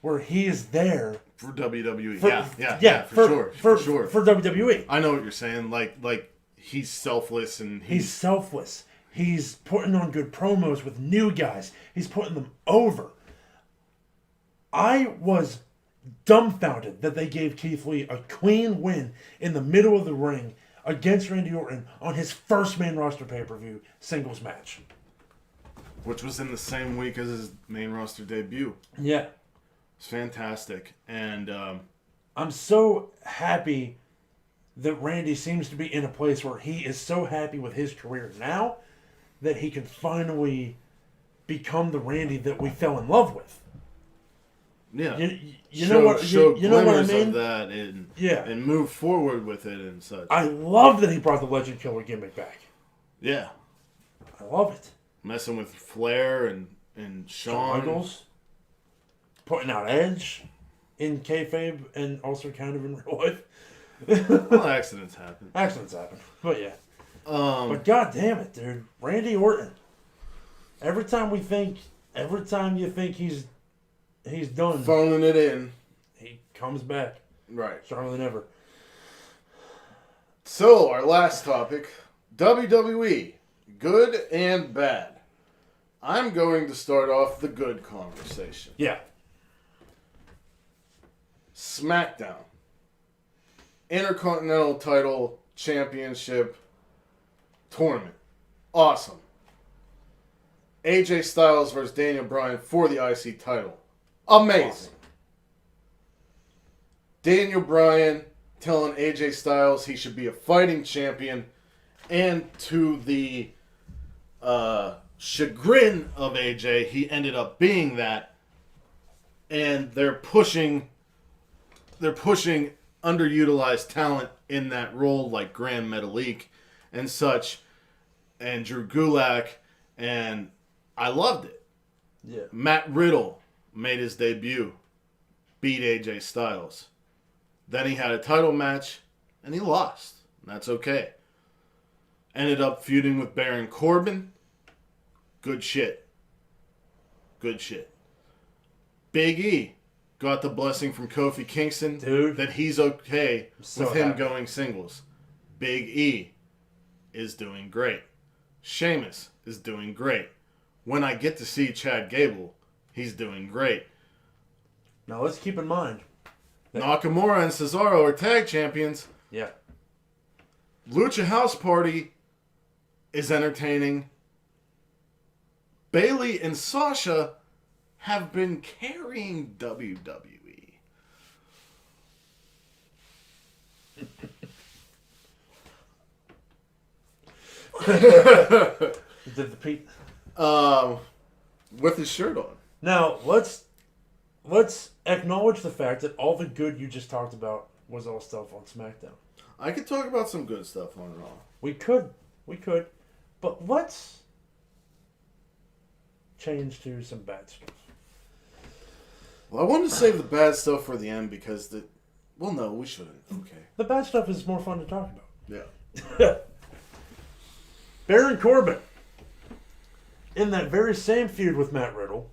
Where he is there for WWE. For sure. For WWE. I know what you're saying. Like he's selfless and he's selfless. He's putting on good promos with new guys. He's putting them over. I was dumbfounded that they gave Keith Lee a clean win in the middle of the ring against Randy Orton on his first main roster pay-per-view singles match. Which was in the same week as his main roster debut. Yeah. It's fantastic. And I'm so happy that Randy seems to be in a place where he is so happy with his career now that he can finally become the Randy that we fell in love with. Yeah. You know what I mean? Of that and move forward with it and such. I love that he brought the Legend Killer gimmick back. Yeah. I love it. Messing with Flair and Shawn. Michaels. Putting out Edge in kayfabe and also kind of in real life. Well, accidents happen. But yeah. But god damn it, dude. Randy Orton. Every time you think he's done. Phoning it in. He comes back. Right. Stronger than ever. So, our last topic. WWE. Good and bad. I'm going to start off the good conversation. Yeah. SmackDown. Intercontinental title championship tournament. Awesome. AJ Styles versus Daniel Bryan for the IC title. Amazing. Awesome. Daniel Bryan telling AJ Styles he should be a fighting champion, and to the chagrin of AJ, he ended up being that. And they're pushing underutilized talent in that role, like Gran Metalik and such, and Drew Gulak, and I loved it. Yeah. Matt Riddle made his debut, beat AJ Styles. Then he had a title match, and he lost. That's okay. Ended up feuding with Baron Corbin. Good shit. Good shit. Big E got the blessing from Kofi Kingston that he's okay with him going singles. Big E is doing great. Sheamus is doing great. When I get to see Chad Gable, he's doing great. Now let's keep in mind Nakamura and Cesaro are tag champions. Yeah. Lucha House Party is entertaining. Bayley and Sasha have been carrying WWE. Did the Pete? With his shirt on. Now let's acknowledge the fact that all the good you just talked about was all stuff on SmackDown. I could talk about some good stuff on Raw. We could. But let's change to some bad stuff. Well, I wanted to save the bad stuff for the end because well, no, we shouldn't. Okay. The bad stuff is more fun to talk about. Yeah. Baron Corbin, in that very same feud with Matt Riddle,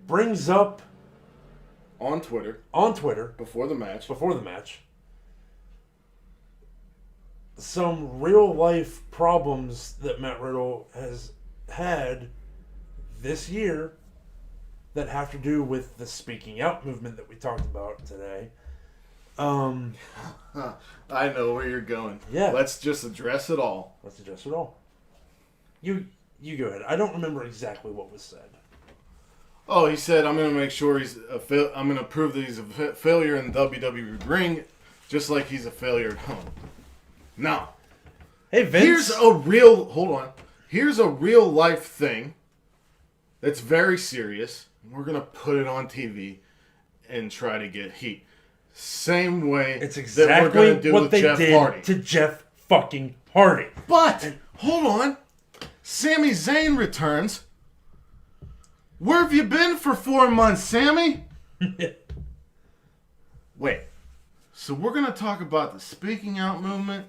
brings up on Twitter before the match some real life problems that Matt Riddle has had this year that have to do with the speaking out movement that we talked about today. I know where you're going. Yeah. Let's just address it all. You go ahead. I don't remember exactly what was said. Oh, he said, I'm going to make sure I'm going to prove that he's a failure in the WWE ring, just like he's a failure at home. Now, hey Vince, here's a real life thing that's very serious. We're going to put it on TV and try to get heat. Same way it's exactly that we're going to do what with they Jeff did Hardy. to Jeff fucking Hardy. But, hold on. Sami Zayn returns. Where have you been for 4 months, Sammy? Wait. So we're going to talk about the speaking out movement.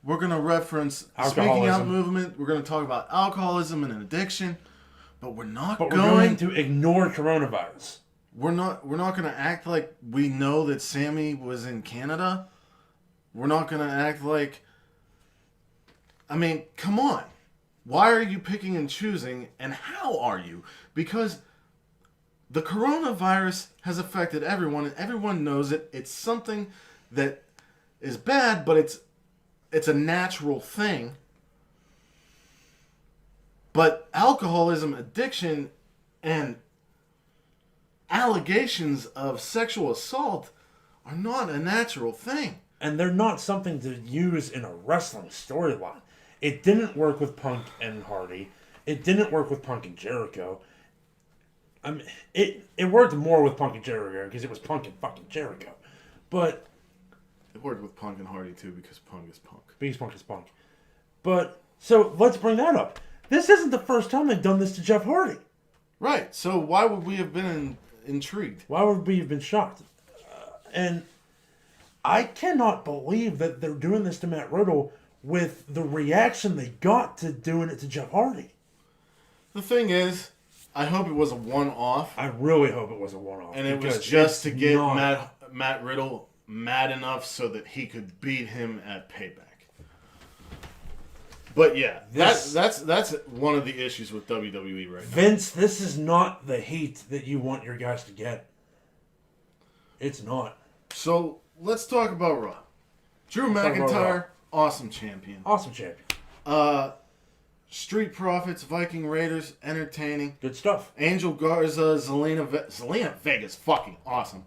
We're going to reference the speaking out movement. We're going to talk about alcoholism and addiction. But we're going to ignore coronavirus. We're not going to act like we know that Sammy was in Canada. We're not going to act like... I mean, come on. Why are you picking and choosing, and how are you? Because the coronavirus has affected everyone, and everyone knows it. It's something that is bad, but it's a natural thing. But alcoholism, addiction, and allegations of sexual assault are not a natural thing. And they're not something to use in a wrestling storyline. It didn't work with Punk and Hardy. It didn't work with Punk and Jericho. I mean, it worked more with Punk and Jericho because it was Punk and fucking Jericho. But it worked with Punk and Hardy too because Punk is Punk. Because Punk is Punk. But so let's bring that up. This isn't the first time they've done this to Jeff Hardy. Right. So why would we have been intrigued? Why would we have been shocked? And I cannot believe that they're doing this to Matt Riddle with the reaction they got to doing it to Jeff Hardy. The thing is, I hope it was a one-off. I really hope it was a one-off. And it was just to get Matt Riddle mad enough so that he could beat him at Payback. But yeah, that's one of the issues with WWE right now. Vince, this is not the heat that you want your guys to get. It's not. So let's talk about Raw. Drew McIntyre, awesome champion. Awesome champion. Street Profits, Viking Raiders, entertaining. Good stuff. Angel Garza, Zelina Vega's fucking awesome.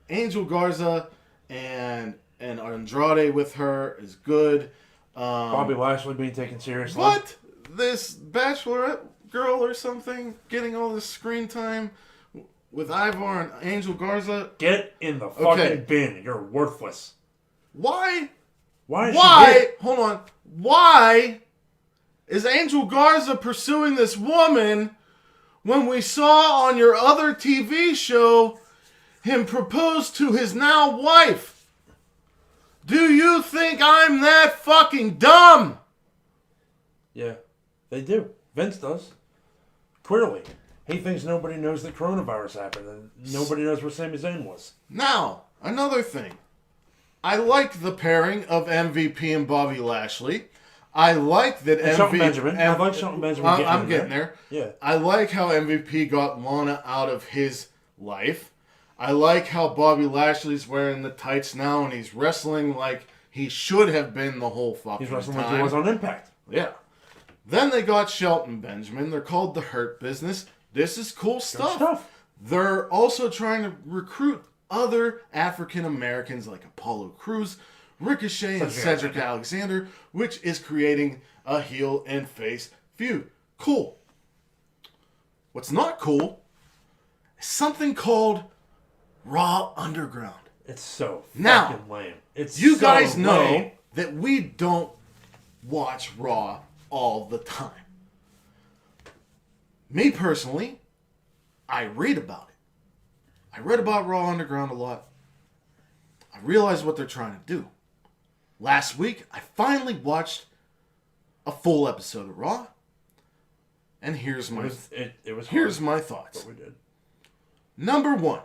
Angel Garza and Andrade with her is good. Bobby Lashley being taken seriously. What? This Bachelorette girl or something getting all this screen time with Ivar and Angel Garza? Get in the fucking bin. You're worthless. Why? Why? Hold on. Why is Angel Garza pursuing this woman when we saw on your other TV show him propose to his now wife? Do you think I'm that fucking dumb? Yeah, they do. Vince does. Clearly. He thinks nobody knows that coronavirus happened and nobody knows where Sami Zayn was. Now, another thing. I like the pairing of MVP and Bobby Lashley. I like that MVP... Benjamin. I like Shelton Benjamin. I'm getting there. Yeah. I like how MVP got Lana out of his life. I like how Bobby Lashley's wearing the tights now and he's wrestling like he should have been the whole fucking time. He's wrestling like he was on Impact. Yeah. Then they got Shelton Benjamin. They're called the Hurt Business. This is cool stuff. They're also trying to recruit other African Americans like Apollo Crews, Ricochet, and Cedric Alexander, which is creating a heel and face feud. Cool. What's not cool something called Raw Underground. It's so Now, fucking lame. It's you so guys know lame. that we don't watch Raw all the time. Me personally, I read about it. I read about Raw Underground a lot. I realized what they're trying to do. Last week, I finally watched a full episode of Raw. And here's my here's my thoughts. What we did. Number one,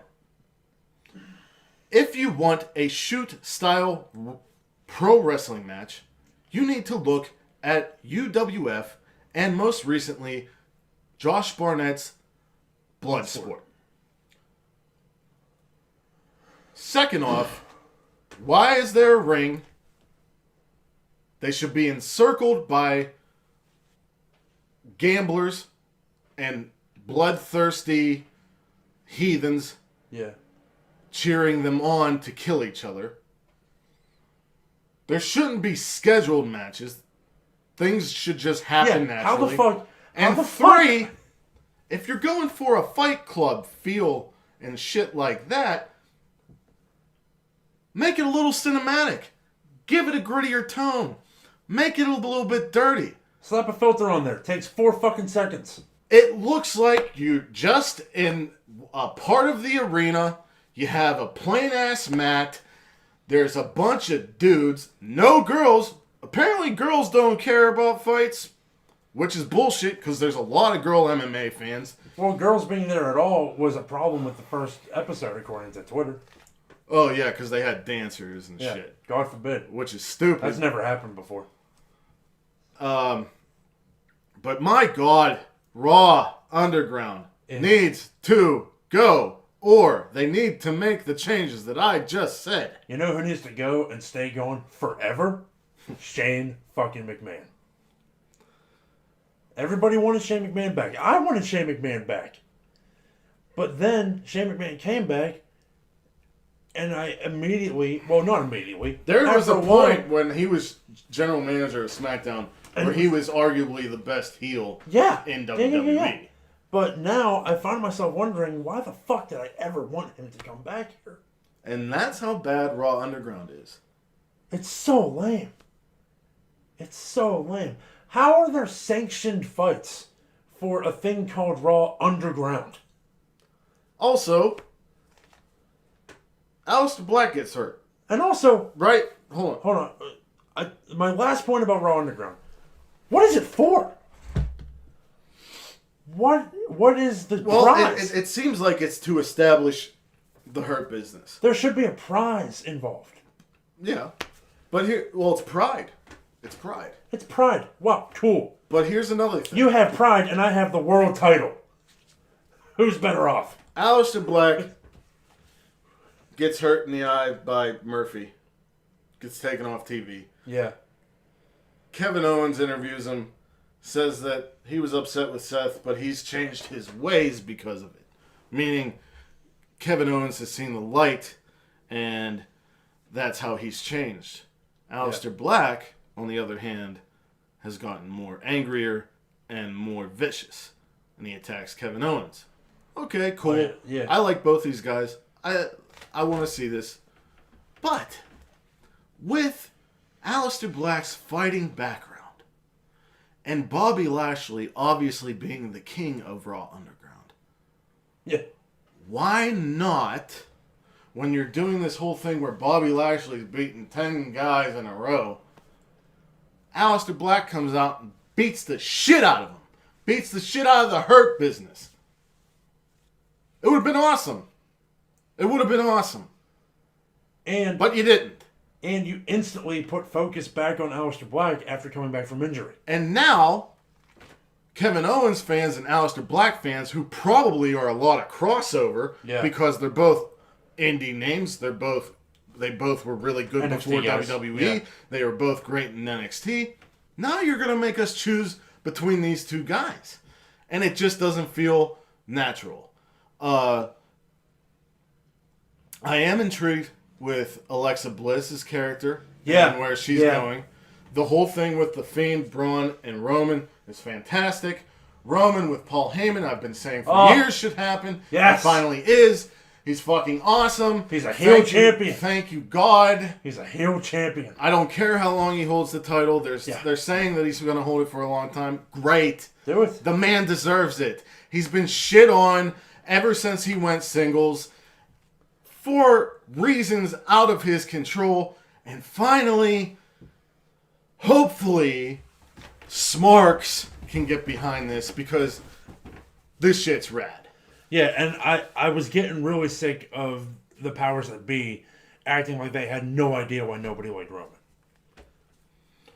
if you want a shoot-style pro wrestling match, you need to look at UWF and most recently, Josh Barnett's Bloodsport. Second off, why is there a ring? They should be encircled by gamblers and bloodthirsty heathens cheering them on to kill each other. There shouldn't be scheduled matches. Things should just happen naturally. How the three, fuck? if you're going for a Fight Club feel and shit like that, make it a little cinematic. Give it a grittier tone. Make it a little bit dirty. Slap a filter on there. It takes 4 fucking seconds. It looks like you're just in a part of the arena. You have a plain-ass mat. There's a bunch of dudes. No girls. Apparently girls don't care about fights, which is bullshit because there's a lot of girl MMA fans. Well, girls being there at all was a problem with the first episode, according to Twitter. Oh, yeah, because they had dancers and shit. God forbid. Which is stupid. That's never happened before. But my God, Raw Underground needs to go, or they need to make the changes that I just said. You know who needs to go and stay going forever? Shane fucking McMahon. Everybody wanted Shane McMahon back. I wanted Shane McMahon back. But then Shane McMahon came back, and I immediately, well, not immediately. There was a point when he was general manager of SmackDown where he was arguably the best heel in WWE. Yeah. But now I find myself wondering, why the fuck did I ever want him to come back here? And that's how bad Raw Underground is. It's so lame. It's so lame. How are there sanctioned fights for a thing called Raw Underground? Also, Aleister Black gets hurt. And also... Right? Hold on. My last point about Raw Underground. What is it for? What is the prize? It seems like it's to establish the Hurt Business. There should be a prize involved. Yeah. But here... Well, it's Pride. It's Pride. It's Pride. Wow, cool. But here's another thing. You have Pride and I have the world title. Who's better off? Aleister Black gets hurt in the eye by Murphy. Gets taken off TV. Yeah. Kevin Owens interviews him. Says that he was upset with Seth, but he's changed his ways because of it. Meaning, Kevin Owens has seen the light, and that's how he's changed. Aleister Black, on the other hand, has gotten more angrier and more vicious. And he attacks Kevin Owens. Okay, cool. Oh, yeah. I like both these guys. I want to see this. But, with Aleister Black's fighting background, and Bobby Lashley obviously being the king of Raw Underground, why not, when you're doing this whole thing where Bobby Lashley's beating 10 guys in a row, Aleister Black comes out and beats the shit out of him. Beats the shit out of the Hurt Business. It would have been awesome. It would have been awesome. But you didn't. And you instantly put focus back on Aleister Black after coming back from injury. And now, Kevin Owens fans and Aleister Black fans, who probably are a lot of crossover, because they're both indie names, they both were really good before WWE. Yeah. They were both great in NXT. Now you're going to make us choose between these two guys. And it just doesn't feel natural. I am intrigued with Alexa Bliss's character and where she's going. The whole thing with The Fiend, Braun, and Roman is fantastic. Roman with Paul Heyman, I've been saying for years should happen. Yes. It finally is. He's fucking awesome. He's a heel champion. Thank you, God. He's a heel champion. I don't care how long he holds the title. They're saying that he's going to hold it for a long time. Great. Do it. The man deserves it. He's been shit on ever since he went singles for reasons out of his control. And finally, hopefully, Smarks can get behind this because this shit's rad. Yeah, and I was getting really sick of the powers that be acting like they had no idea why nobody liked Roman.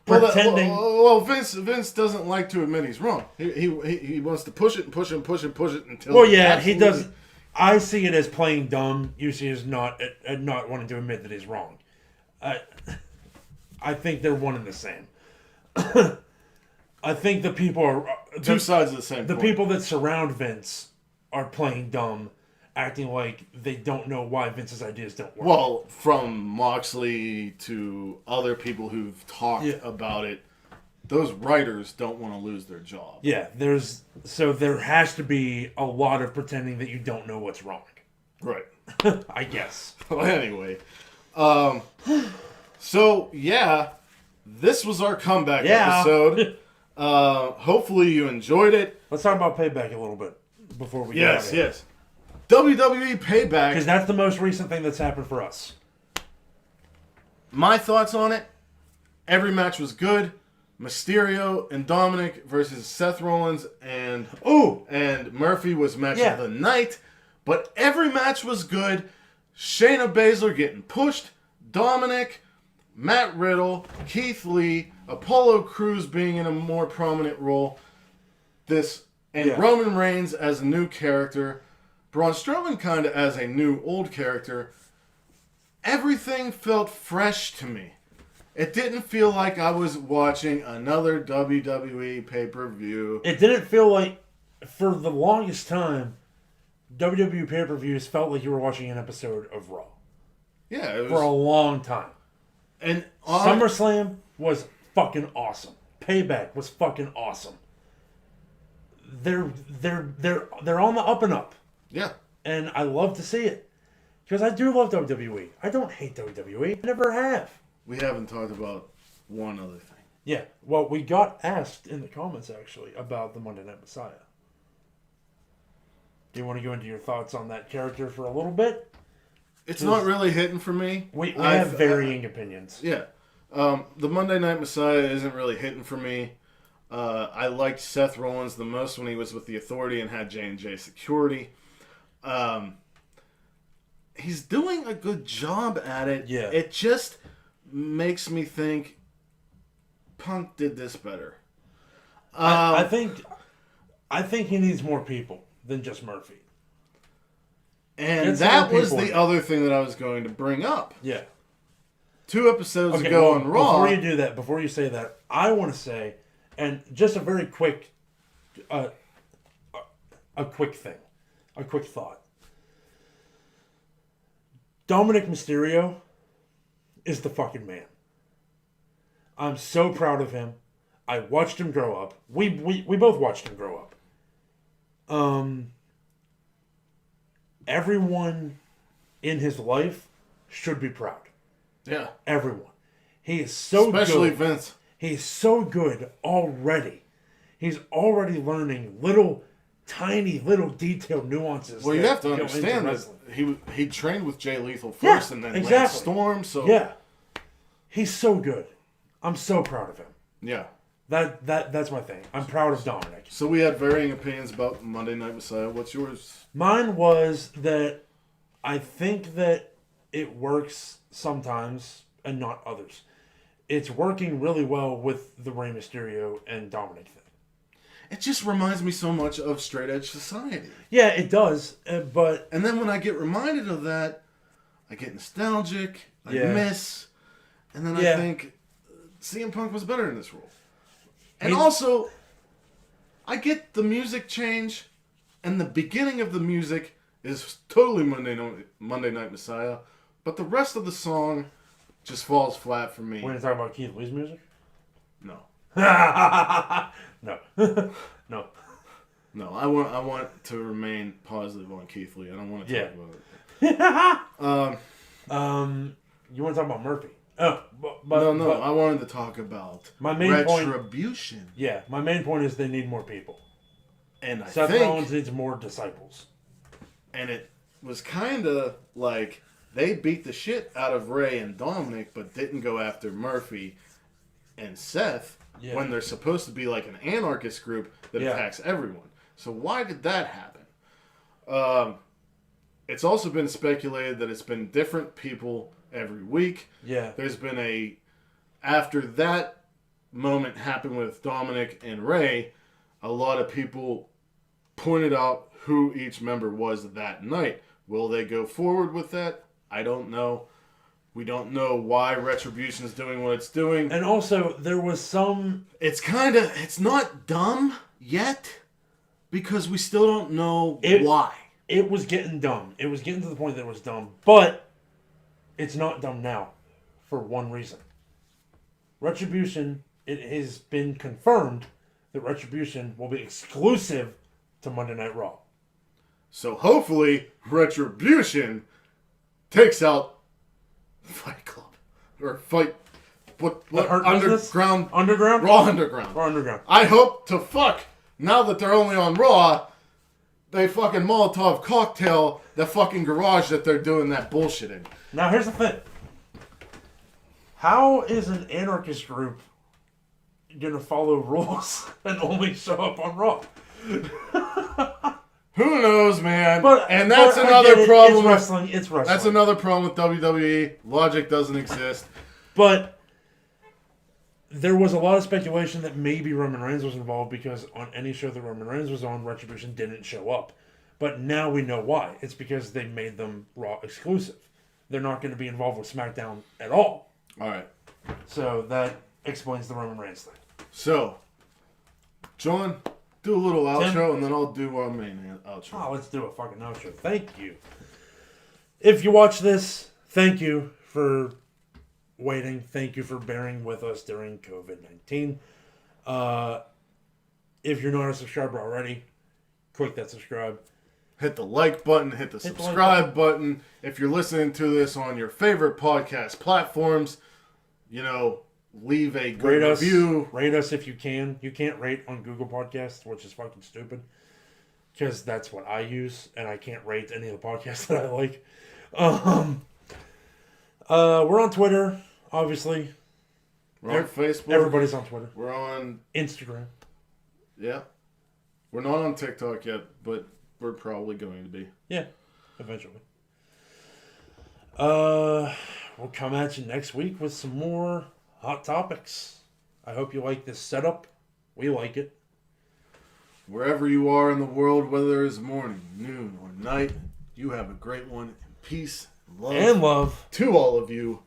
Pretending. Well, Vince doesn't like to admit he's wrong. He wants to push it and push it and push it and push it until. Well, yeah, he does. I see it as playing dumb. You see it as not wanting to admit that he's wrong. I think they're one and the same. I think the people are two sides of the same. The people that surround Vince are playing dumb, acting like they don't know why Vince's ideas don't work. Well, from Moxley to other people who've talked about it, those writers don't want to lose their job. Yeah, there has to be a lot of pretending that you don't know what's wrong. Right. I guess. Well, anyway. So, yeah, this was our comeback episode. Hopefully you enjoyed it. Let's talk about Payback a little bit before we get out of here. Yes. WWE Payback. Because that's the most recent thing that's happened for us. My thoughts on it, every match was good. Mysterio and Dominic versus Seth Rollins and Murphy was match of the night. But every match was good. Shayna Baszler getting pushed. Dominic, Matt Riddle, Keith Lee, Apollo Crews being in a more prominent role. Roman Reigns as a new character. Braun Strowman kind of as a new old character. Everything felt fresh to me. It didn't feel like I was watching another WWE pay-per-view. It didn't feel like, for the longest time, WWE pay-per-views felt like you were watching an episode of Raw. Yeah, it was, for a long time. And SummerSlam was fucking awesome. Payback was fucking awesome. They're on the up and up. Yeah. And I love to see it. Because I do love WWE. I don't hate WWE. I never have. We haven't talked about one other thing. Yeah. Well, we got asked in the comments, actually, about the Monday Night Messiah. Do you want to go into your thoughts on that character for a little bit? It's not really hitting for me. We have varying opinions. Yeah. The Monday Night Messiah isn't really hitting for me. I liked Seth Rollins the most when he was with the Authority and had J&J security. He's doing a good job at it. Yeah. It just makes me think Punk did this better. I think he needs more people than just Murphy. And that was the other thing that I was going to bring up. Yeah. 2 episodes ago on Raw. Before you do that, before you say that, I want to say, and just a very quick, a quick thought. Dominic Mysterio is the fucking man. I'm so proud of him. I watched him grow up. We both watched him grow up. Everyone in his life should be proud. Yeah. Everyone. He is so good. Especially Vince. He's so good already. He's already learning tiny detailed nuances. Well, you have to understand that he trained with Jay Lethal first and then Lance Storm. So yeah. He's so good. I'm so proud of him. Yeah. That's my thing. I'm proud of Dominic. So we had varying opinions about Monday Night Messiah. What's yours? Mine was that I think that it works sometimes and not others. It's working really well with the Rey Mysterio and Dominic thing. It just reminds me so much of Straight Edge Society. Yeah, it does. But and then when I get reminded of that, I get nostalgic. I miss, and then I think CM Punk was better in this role. And also, I get the music change, and the beginning of the music is totally Monday Night Messiah, but the rest of the song just falls flat for me. We're going to talk about Keith Lee's music? No. No. No. No, I want to remain positive on Keith Lee. I don't want to talk about it. You want to talk about Murphy? Oh, no. I wanted to talk about my main retribution. Point, yeah, my main point is they need more people. And I Seth think Rollins needs more disciples. And it was kind of like they beat the shit out of Ray and Dominic, but didn't go after Murphy and Seth when they're supposed to be like an anarchist group that attacks everyone. So why did that happen? It's also been speculated that it's been different people every week. Yeah. There's been after that moment happened with Dominic and Ray, a lot of people pointed out who each member was that night. Will they go forward with that? I don't know. We don't know why Retribution is doing what it's doing. And also, there was some... It's not dumb yet, because we still don't know why. It was getting dumb. It was getting to the point that it was dumb. But it's not dumb now, for one reason. Retribution, it has been confirmed that Retribution will be exclusive to Monday Night Raw. So hopefully, Retribution takes out Fight Club. Or Fight... What Underground? Underground? Raw Underground. Raw Underground. I hope to fuck, now that they're only on Raw, they fucking Molotov cocktail the fucking garage that they're doing that bullshit in. Now, here's the thing. How is an anarchist group gonna follow rules and only show up on Raw? Who knows, man? And that's another problem. It's wrestling. It's wrestling. That's another problem with WWE. Logic doesn't exist. But there was a lot of speculation that maybe Roman Reigns was involved because on any show that Roman Reigns was on, Retribution didn't show up. But now we know why. It's because they made them Raw exclusive. They're not going to be involved with SmackDown at all. All right. So that explains the Roman Reigns thing. So, John, do a little outro, and then I'll do our main outro. Oh, let's do a fucking outro. Thank you. If you watch this, thank you for waiting. Thank you for bearing with us during COVID-19. If you're not a subscriber already, click that subscribe. Hit the like button. Hit the subscribe button. If you're listening to this on your favorite podcast platforms, leave a good review. Rate us if you can. You can't rate on Google Podcasts, which is fucking stupid. Because that's what I use, and I can't rate any of the podcasts that I like. We're on Twitter, obviously. We're on Facebook. Everybody's on Twitter. We're on Instagram. Yeah. We're not on TikTok yet, but we're probably going to be. Yeah, eventually. We'll come at you next week with some more hot topics. I hope you like this setup. We like it. Wherever you are in the world, whether it's morning, noon, or night, you have a great one. And peace and love to all of you.